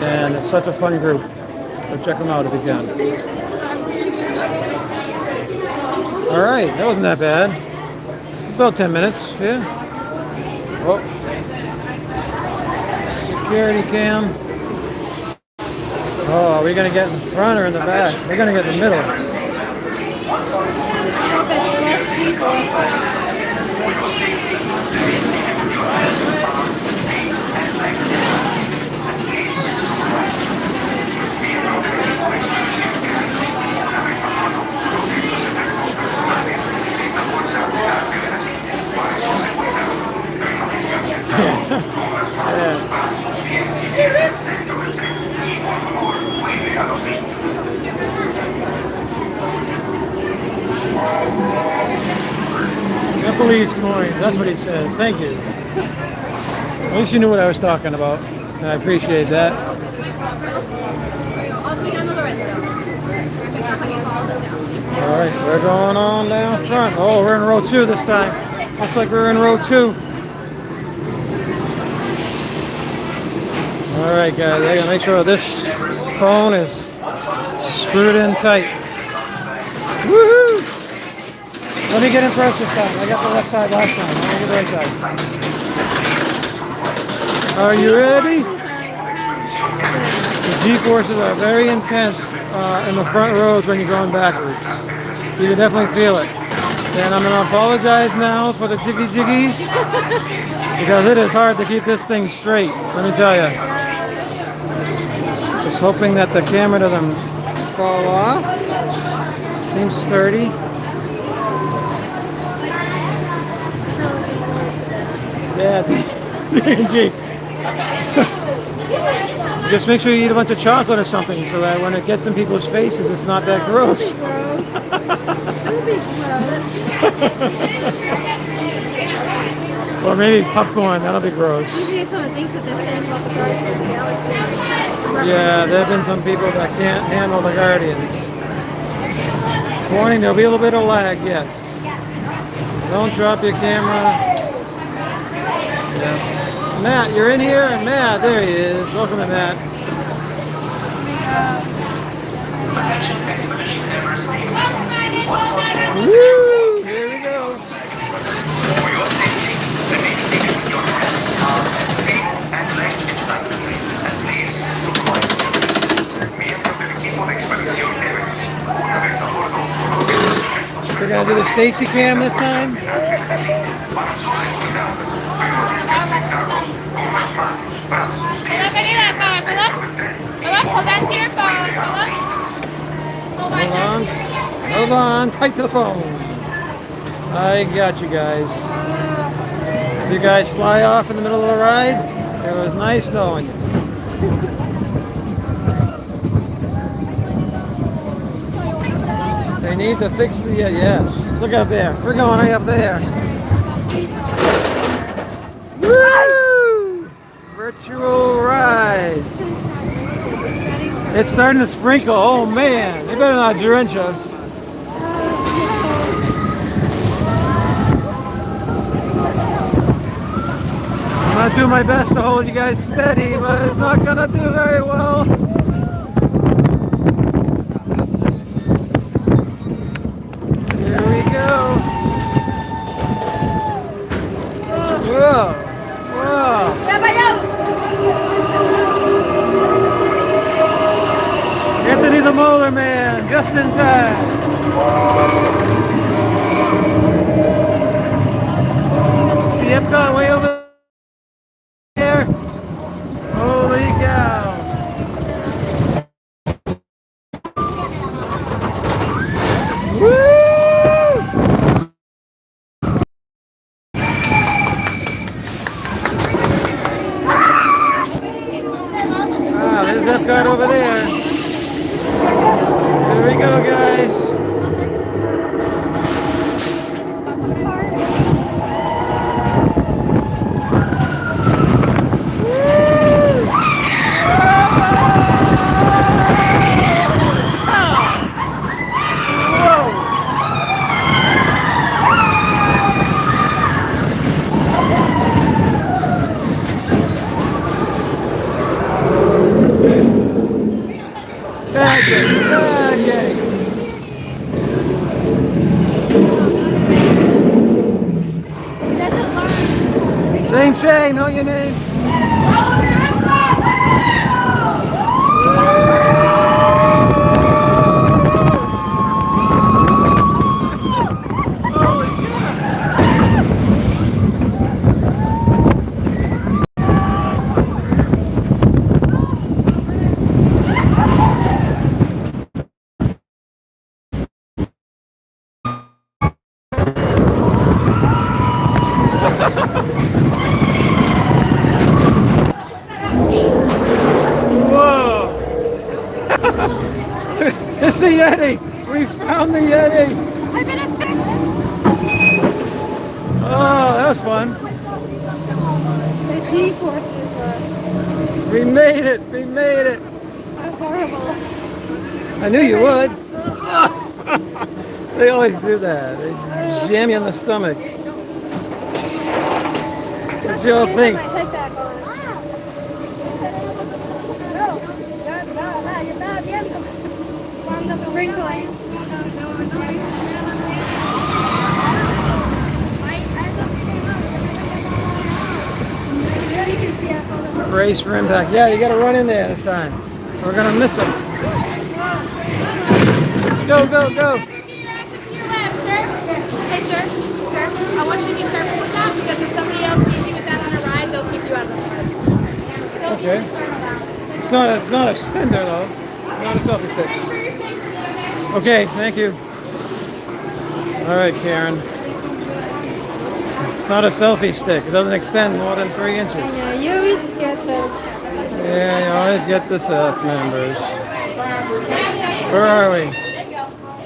And it's such a fun group. So check them out if you can. All right, that wasn't that bad. About 10 minutes, yeah. Oh. Security cam. Oh, are we going to get in front or in the back? We're going to get in the middle. Nepalese coins, that's what he says. Thank you. At least you knew what I was talking about, and I appreciate that. All right, we're going on down front. Oh, we're in row 2 this time. Looks like we're in row 2. All right, guys, I gotta make sure this phone is screwed in tight. Woohoo! Let me get in first this time. I got the left side last time. Let me get the right side. Are you ready? The G-forces are very intense in the front rows when you're going backwards. You can definitely feel it. And I'm going to apologize now for the jiggy jiggies because it is hard to keep this thing straight, let me tell you. Just hoping that the camera doesn't fall off. Seems sturdy. Yeah, G. Just make sure you eat a bunch of chocolate or something so that when it gets in people's faces, it's not that gross. Or maybe popcorn, that'll be gross. Usually someone thinks that they're saying about the Guardians of the Galaxy. Yeah, there have been some people that can't handle the Guardians. Warning, there'll be a little bit of lag, yes. Don't drop your camera. Yeah. Matt, you're in here? Matt, there he is. Welcome to Matt. Attention Expedition Everest team. Woo! Here we go. For your safety, let me extend your hands, arms, feet, and legs inside the plane. And please, supervise them. Miembros del equipo de expedición Everest. Una vez a bordo, coloquen los efectos We're gonna do the Stacy cam this time. para su seguridad. Pero descansen cargos con las manos, brazos, pies. Hold on, tight to the phone. I got you guys. Did you guys fly off in the middle of the ride? It was nice knowing you. They need to fix the, yes. Look out there. We're going way up there. Woo! Virtual rides. It's starting to sprinkle. Oh man, you better not drench us. I'm gonna do my best to hold you guys steady, but it's not gonna do very well. Here we go. Whoa, whoa. Anthony the Molar Man, just in time. See Epcot way over there? Holy cow. Woo! Ah, there's Epcot over there. Here we go, guys. Same Shay, know your name. It's the Yeti! We found the Yeti! I've been expecting. Oh, that was fun. The G-forces We made it! We made it! are horrible. I knew you would. They always do that. They jam you in the stomach. What's your thing? My head back on. The sprinkling. Brace for impact. Yeah, you got to run in there this time. We're gonna miss him. Go, go, go! I want you to be careful with that because if somebody else sees you with that on a ride, they'll keep you out of the park. So Okay. It's not a extender though. It's not a selfie stick. Okay, thank you. All right, Karen. It's not a selfie stick. It doesn't extend more than 3 inches. I know, you always get those. Yeah, you always get the SAS members. Where are we?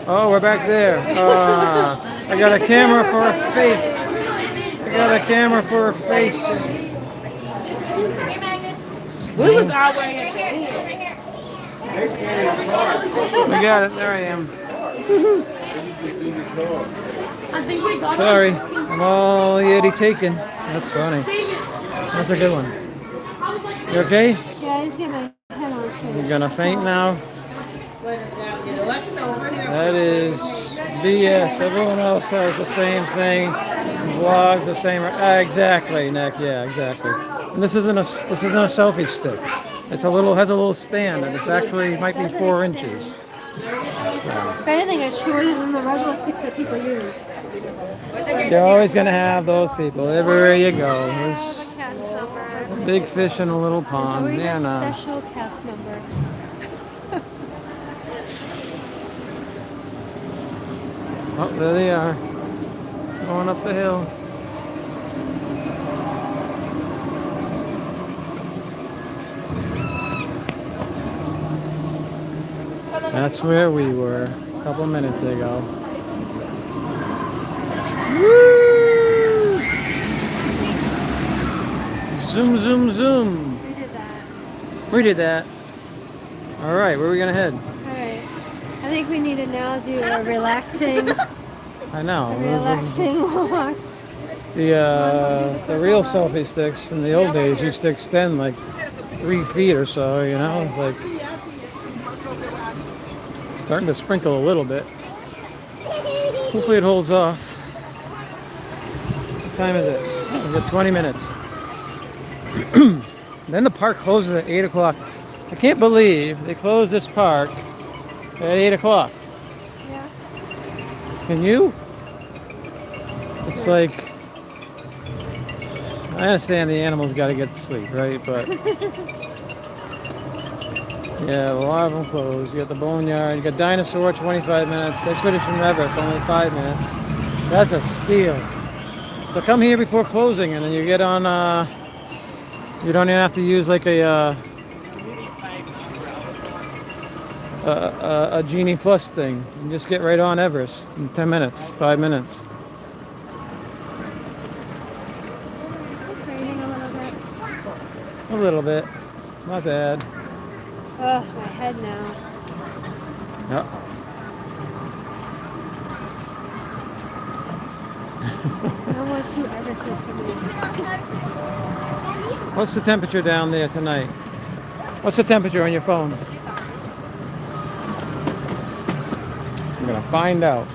Oh, we're back there. I got a camera for a face. I got a camera for a face. We was all wearing it. We got it. There I am. I think we got Sorry. I'm all Yeti taken. That's funny. That's a good one. You okay? Yeah, I just get my head on straight. You're gonna faint now? Alexa over here. That is BS. Everyone else has the same thing. Vlogs the same. Exactly, Nick. Yeah, exactly. And this isn't a selfie stick. It's has a little stand, and it's actually might be 4 inches. If anything, it's shorter than the regular sticks that people use. You're always gonna have those people everywhere you go. There's Cast member. big fish in a little There's pond. always Yeah, a no. special cast member. Oh, there they are. Going up the hill. That's where we were a couple minutes ago. Woo! Zoom, zoom, zoom. We did that. We did that. All right, where are we gonna head? Alright. I think we need to now do a relaxing, I know. walk. The real selfie sticks in the old days used to extend like 3 feet or so. You know, it's like starting to sprinkle a little bit. Hopefully it holds off. What time is it? We've got 20 minutes. Then the park closes at 8 o'clock. I can't believe they closed this park at 8 o'clock. Yeah. Can you? It's like, I understand the animals got to get to sleep, right? But yeah, a lot of them closed. You got the boneyard, you got dinosaur, 25 minutes. Expedition Everest, only 5 minutes. That's a steal. So come here before closing, and then you get on. You don't even have to use like a Genie Plus thing. You just get right on Everest in 10 minutes, 5 minutes. It's raining a little bit. A little bit, not bad. Oh, my head now. Yep. No more 2 Everests for me. What's the temperature down there tonight? What's the temperature on your phone? I'm gonna find out.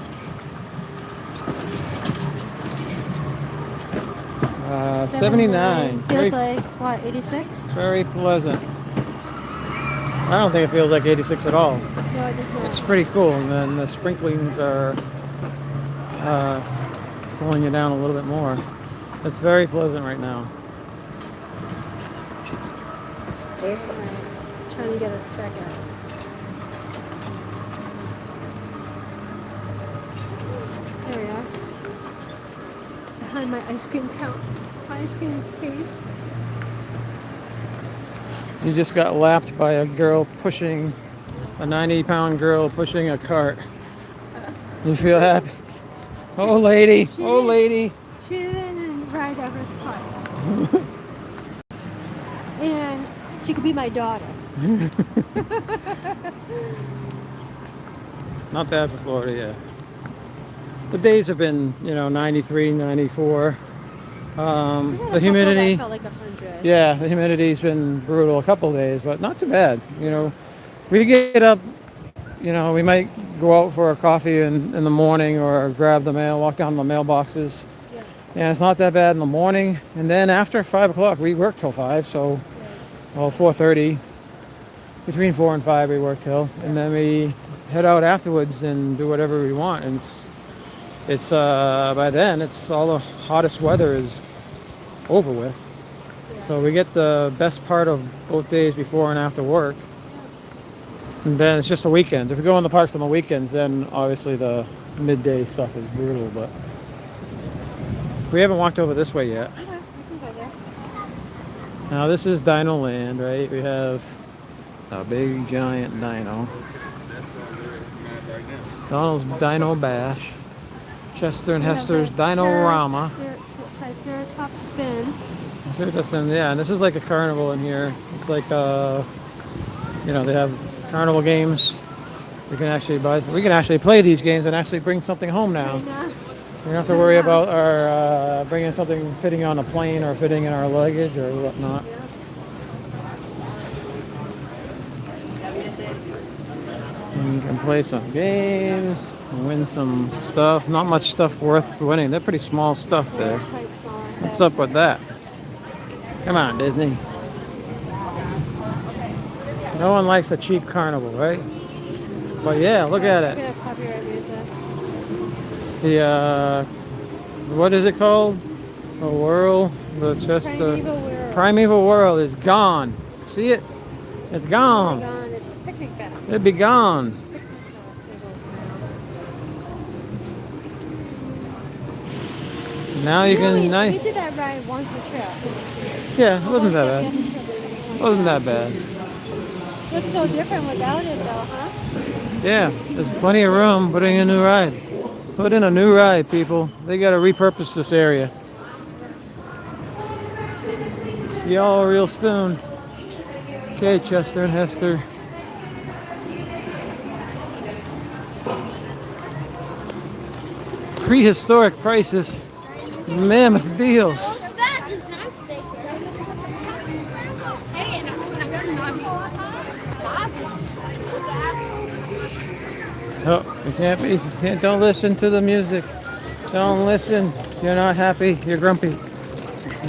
79. Feels Very, like, what, 86? very pleasant. I don't think it feels like 86 at all. No, it does not. It's pretty cool, and then the sprinklings are cooling you down a little bit more. It's very pleasant right now. Trying to get us checked out. There we are. Behind my ice cream case. You just got lapped by a girl pushing, a 90-pound girl pushing a cart. You feel happy? Oh, lady. Oh, lady. She didn't ride Everest park. And she could be my daughter. Not bad for Florida, yeah. The days have been, 93, 94. The humidity. Felt like 100. Yeah, the humidity's been brutal a couple days, but not too bad. We get up, we might go out for a coffee in the morning or grab the mail, walk down the mailboxes. Yeah. And it's not that bad in the morning. And then after 5 o'clock, we work till 5, so, 4:30. Between 4 and 5 we work till. And then we head out afterwards and do whatever we want. And it's by then it's all the hottest weather is over with. So we get the best part of both days before and after work. And then it's just a weekend. If we go in the parks on the weekends, then obviously the midday stuff is brutal, but we haven't walked over this way yet. Okay, we can go there. Now this is Dinoland, right? We have a big giant dino. Donald's Dino Bash. Chester and Hester's Dino-Rama. Triceratops spin. Yeah, and this is like a carnival in here. It's like you know, they have carnival games. We can actually play these games and actually bring something home now. We don't have to worry about our bringing something fitting on a plane or fitting in our luggage or whatnot. And you can play some games, and win some stuff. Not much stuff worth winning. They're pretty small stuff there. Quite small. What's up with that? Come on, Disney. No one likes a cheap carnival, right? But yeah, look at it. Look at copyright music. The what is it called? A whirl. Primeval World. Primeval World is gone. See it? It's gone. Gone. It's a picnic bench. It'd be gone. Now you can. We did that ride once a trip. Yeah, it wasn't that bad. Wasn't that bad. Looks so different without it, though, huh? Yeah, there's plenty of room. Put in a new ride. Put in a new ride, people. They got to repurpose this area. See y'all real soon. Okay, Chester and Hester. Prehistoric prices. Mammoth deals. Oh, don't listen to the music. Don't listen. You're not happy. You're grumpy.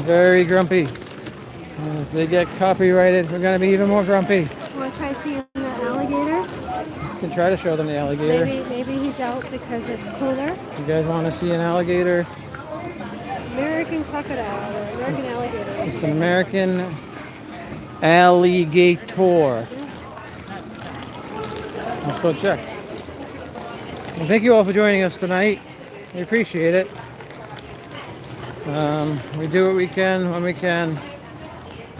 Very grumpy. If they get copyrighted, we're going to be even more grumpy. Want to try seeing the alligator? You can try to show them the alligator. Maybe he's out because it's cooler. You guys want to see an alligator? American crocodile or American alligator. It's an American alligator. Let's go check. Well, thank you all for joining us tonight. We appreciate it. We do what we can when we can.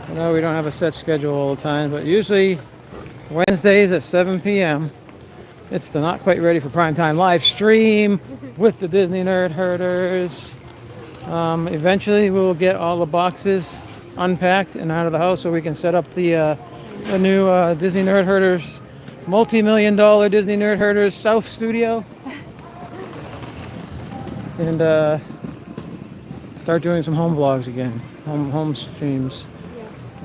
I know we don't have a set schedule all the time, but usually Wednesdays at 7 p.m. it's the Not Quite Ready for Primetime live stream with the Disney Nerd Herders. Eventually we'll get all the boxes unpacked and out of the house so we can set up the new Disney Nerd Herders multi-million-dollar Disney Nerd Herders South Studio, and start doing some home vlogs again, home streams,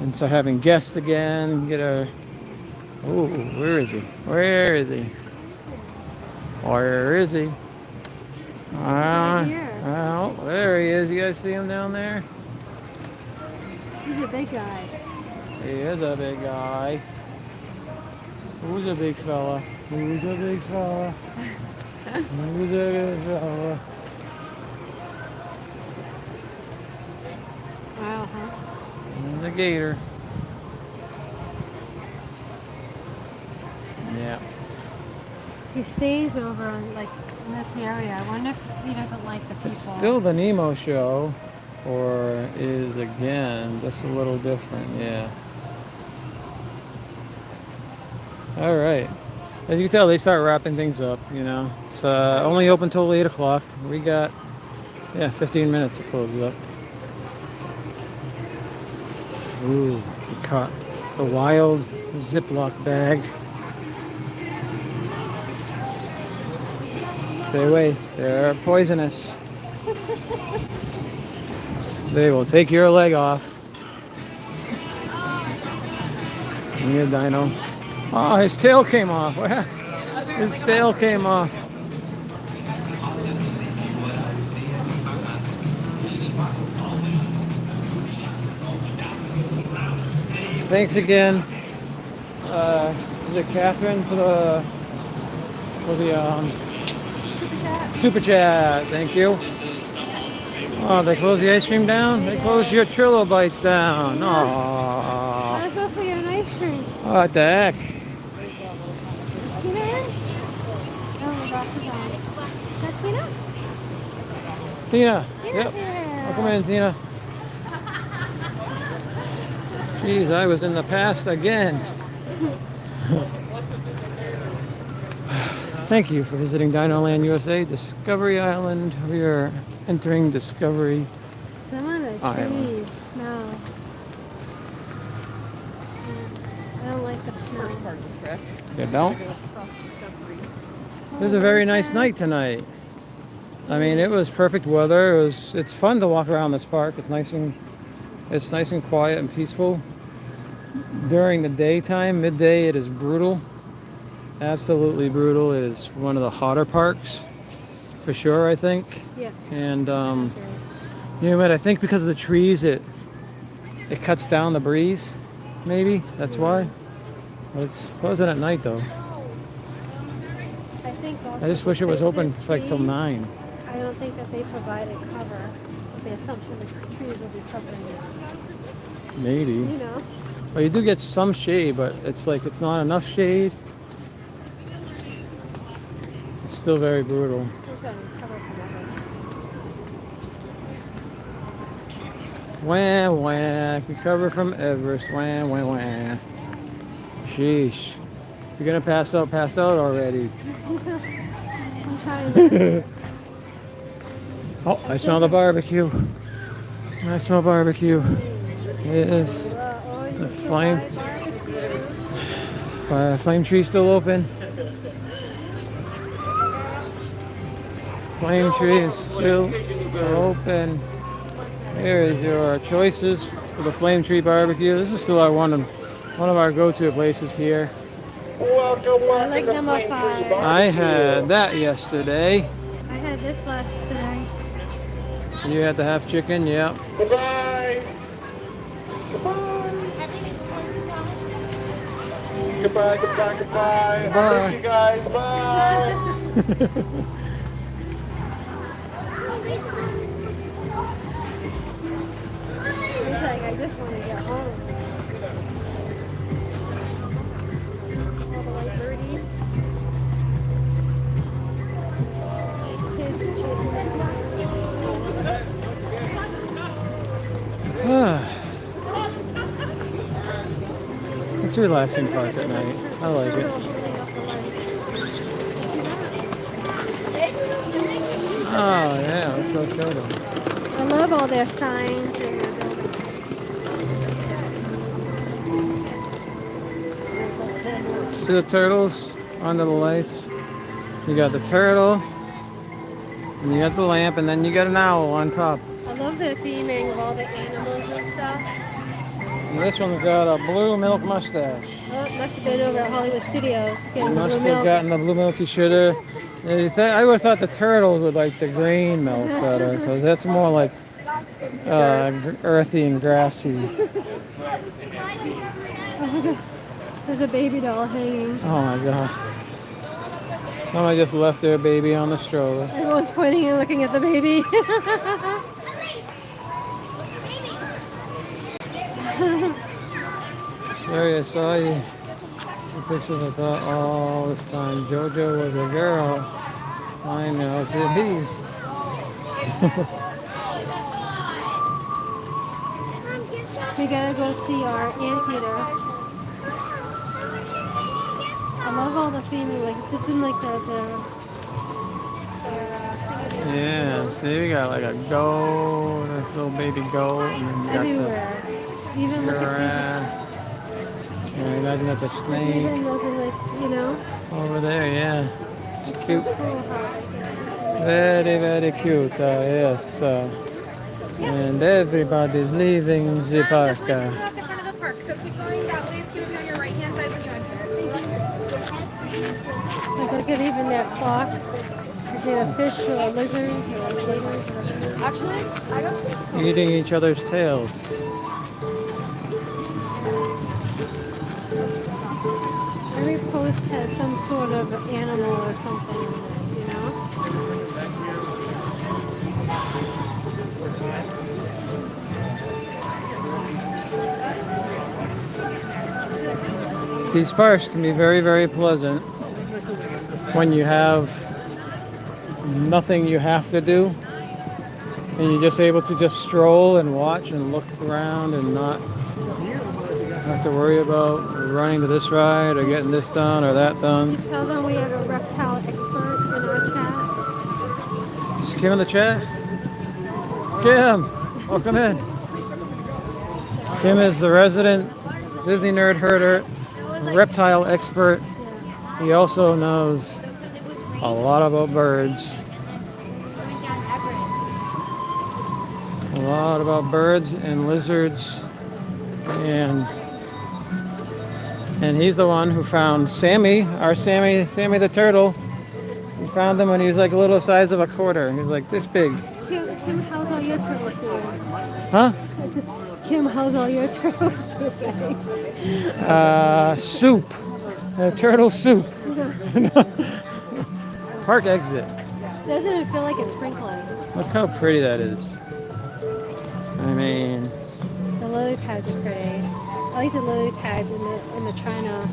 and start having guests again. Get a where is he? Where is he? Where is he? Oh, there he is. You guys see him down there? He's a big guy. He is a big guy. Who's a big fella? Who's a big fella? Who's a big fella? Wow, huh? And the gator. Yeah. He stays over in, like, in this area. I wonder if he doesn't like the people. It's still the Nemo show, or is again just a little different. Yeah. All right. As you can tell, they start wrapping things up. You know, it's only open till 8 o'clock. We got 15 minutes to close it up. Ooh, we caught the wild Ziploc bag. Stay away. They're poisonous. They will take your leg off. Give me a dino. Oh, his tail came off. His tail came off. Thanks again. Is it Catherine for the Super chat, thank you. Oh, they closed the ice cream down? They closed your Trillo bites down. I Aww. was supposed to get an ice cream. What the heck? Tina in? Oh, the box is on. Is that Tina? Tina. Tina's Yep. here. Welcome in, Tina. Jeez, I was in the past again. Thank you for visiting Dinoland USA, Discovery Island. We are entering Discovery. Some of the Island. trees smell. I don't like the smell. You don't? It was a very nice night tonight. I mean, it was perfect weather. It's fun to walk around this park. It's nice and quiet and peaceful. During the daytime, midday, it is brutal. Absolutely brutal. It is one of the hotter parks, for sure, I think. Yeah. And you know what? I think because of the trees, it cuts down the breeze. Maybe that's why. But it's pleasant at night, though. I think also I just wish it was because open there's like till trees, 9. I don't think that they provided cover with the assumption that the trees will be covering it. Maybe. You know? Well, you do get some shade, but it's not enough shade. It's still very brutal. So it's gotta be covered from Wah, wah. Recover from Everest. Wah, wah, wah. Sheesh. You're gonna pass out already. I'm trying to. Oh, I smell the barbecue. I smell barbecue. It is. Oh, you The can still flame. buy barbecue. Flame tree still open. Flame tree is still open. Here is your choices for the Flame Tree Barbecue. This is still one of our go-to places here. I like number 5. I had that yesterday. I had this last day. You had the half chicken, yeah. Goodbye. Goodbye, goodbye, goodbye. I Bye. miss you guys. Bye. It's like I just want to get home. All the white birdie. Kids chasing It's a relaxing park at night. I like it. Oh yeah, let's go show them. I love all their signs and their buildings. See the turtles under the lights? You got the turtle, and you got the lamp, and then you got an owl on top. I love the theming of all the animals and stuff. And this one's got a blue milk mustache. Oh, it must have been over at Hollywood Studios You getting the must blue have milk. gotten the blue milk. You should have. I would have thought the turtles would like the green milk better, because that's more like earthy and grassy. There's a baby doll hanging. Oh my god. Somebody just left their baby on the stroller. Everyone's pointing and looking at the baby. Sorry, I saw you. The pictures, I thought all this time JoJo was a girl. I know, it's a he. We gotta go see our anteater. I love all the theming, like just in like the Yeah, see, we got like a goat, a little baby goat, and then you got everywhere. Even the look at giraffe. Yeah, imagine that's a these. snake Even those are like, you know. over there, yeah. It's cute. Cool how Very, very cute, yes. And everybody's leaving the park. At the front of the park, so keep going that way. It's going to be on your right hand side when you enter. like look at even that clock. Is it a fish or a lizard or a gator? Actually, I don't. Eating each other's tails. Every post has some sort of animal or something in it, you know? These parks can be very, very pleasant when you have nothing you have to do and you're just able to just stroll and watch and look around and not have to worry about running to this ride or getting this done or that done. Did you tell them we have a reptile expert in our chat? Is Kim in the chat? Kim, welcome in. Kim is the resident Disney nerd herder, reptile expert. He also knows a lot about birds. A lot about birds and lizards, and he's the one who found Sammy, our Sammy the turtle. We found him when he was like a little size of a quarter. He was like this big. Kim, how's all your turtles doing? Huh? Kim, how's all your turtles doing? Soup. Turtle soup. Park exit. Doesn't it feel like it's sprinkling? Look how pretty that is. I mean, The lily pads are pretty. I like the lily pads in the China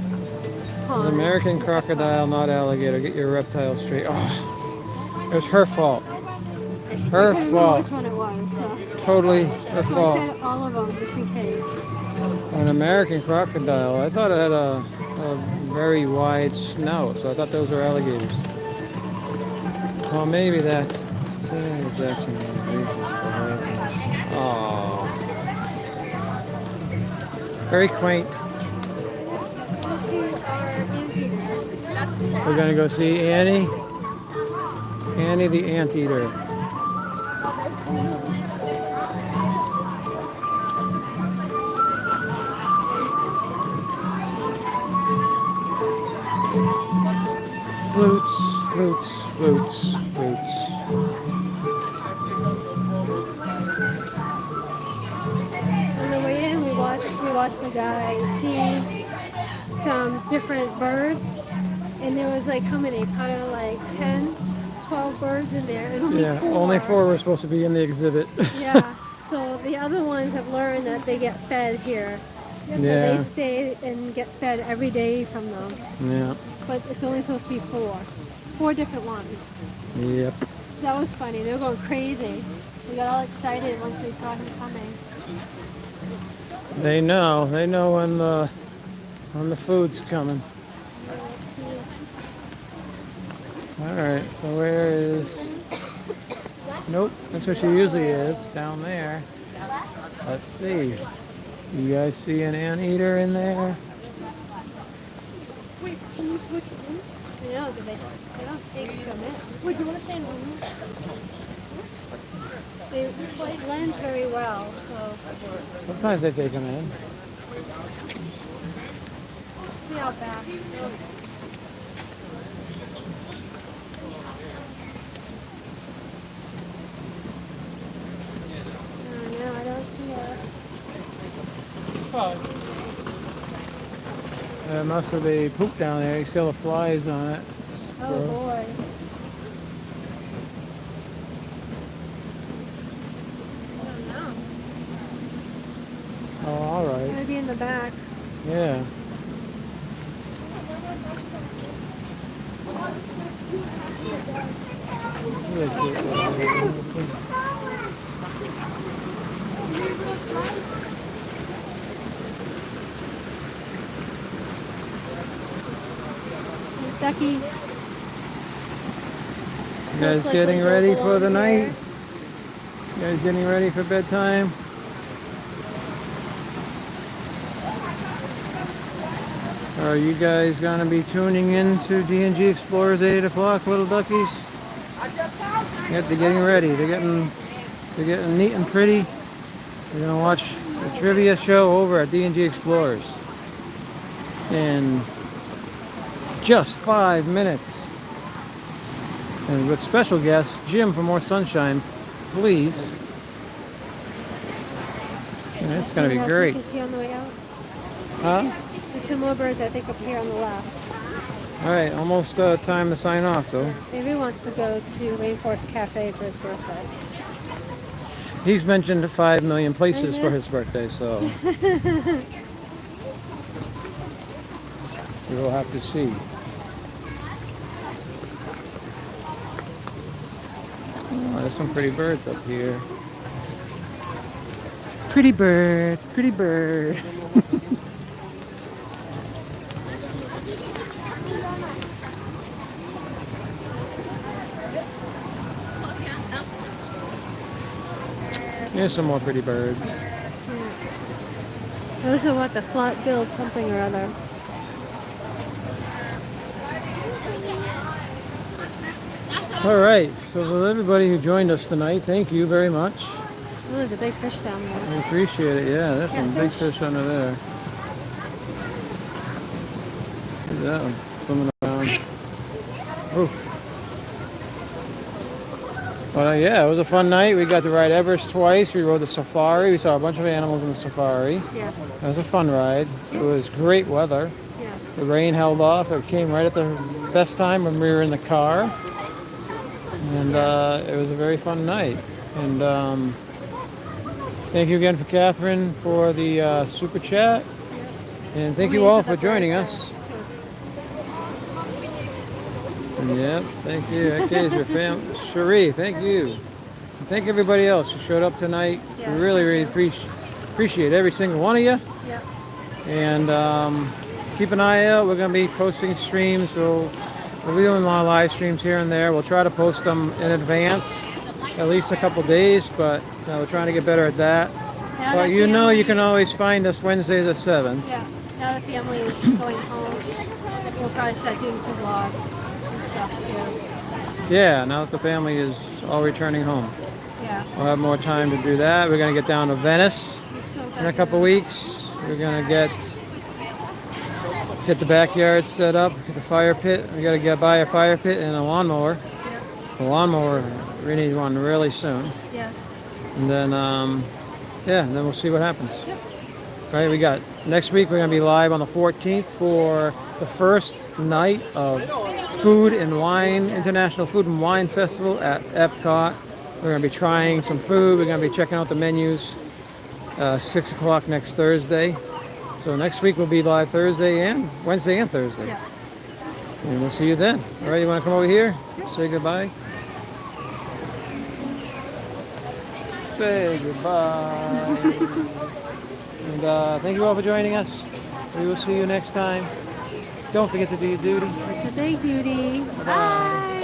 pond. American crocodile, not alligator. Get your reptile straight. Oh, it was her fault. Her I couldn't remember fault. which one it was. So. Totally her So I fault. said all of them just in case. An American crocodile. I thought it had a very wide snout, so I thought those were alligators. Well, maybe that's Jackson. Oh, very quaint. We're gonna go see Annie. Annie the anteater. Flutes, flutes, flutes, flutes. On the way in, we watched the guy feed some different birds, and there was like how many? Probably like 10, 12 birds in there, and Only four were supposed to be in the exhibit. Yeah. So the other ones have learned that they get fed here. So Yeah. they stay and get fed every day from them. Yeah. But it's only supposed to be four different ones. Yep. That was funny. They were going crazy. We got all excited once they saw him coming. They know when the food's coming. All right. So where is? Nope. That's where she usually is. Down there. Let's see. You guys see an anteater in there? Wait, can you switch rooms? No, they don't take them in. Wait, do you want to stay in one room? They blend very well, so Sometimes they take them in. see out back. No, I don't see it. There must have been poop down there. You see all the flies on it. Oh boy. I don't know. Oh, all right. Maybe in the back. Yeah. Duckies. You guys Most getting likely ready go for the along night? here. You guys getting ready for bedtime? Are you guys gonna be tuning in to D&G Explorers at 8 o'clock, little duckies? They're getting ready. They're getting neat and pretty. We're gonna watch a trivia show over at D&G Explorers in just 5 minutes. And with special guest Jim for more sunshine, please. And it's gonna be See how great. You can see on the way out. Huh? There's some more birds, I think, up here on the left. All right, almost time to sign off though. Maybe he wants to go to Rainforest Cafe for his birthday. He's mentioned 5 million places for his birthday, so. We will have to see. Oh, there's some pretty birds up here. Pretty bird, pretty bird. Here's some more pretty birds. Those are what the flat-billed something or other. All right, so for everybody who joined us tonight, thank you very much. Oh, there's a big fish down there. We appreciate it. Yeah, there's some big fish under there. Look at that one swimming around. Ooh. Well, yeah, it was a fun night. We got to ride Everest twice. We rode the safari. We saw a bunch of animals in the safari. Yeah. It was a fun ride. It was great weather. Yeah. The rain held off. It came right at the best time when we were in the car. And it was a very fun night. And thank you again for Catherine for the super chat. And thank you all for joining us. Yep, thank you. Okay, is your family. Cherie, thank you. And thank everybody else who showed up tonight. Yeah. We really appreciate every single one of you. Yep. And keep an eye out. We're going to be posting streams. We'll be doing a lot of live streams here and there. We'll try to post them in advance, at least a couple days, but we're trying to get better at that. Now But that you know you family- can always find us Wednesdays at 7. Yeah. Now the family is going home, we'll probably start doing some vlogs and stuff too. Yeah, now that the family is all returning home. Yeah. We'll have more time to do that. We're going to get down to Venice We still in got a couple weeks. We're going to get the backyard set up, get the fire pit. We got to buy a fire pit and a lawnmower. Yep. The lawnmower, we need one really soon. Yes. And then, yeah, and then we'll see what happens. Yep. Right, we got next week. We're going to be live on the 14th for the first night of Food and Wine, International Food and Wine Festival at Epcot. We're going to be trying some food. We're going to be checking out the menus 6 o'clock next Thursday. So next week we'll be live Wednesday and Thursday. Yeah. And we'll see you then. All right, you want to come over here? Say goodbye. Say goodbye. And thank you all for joining us. We will see you next time. Don't forget to do your duty. It's a big duty. Bye.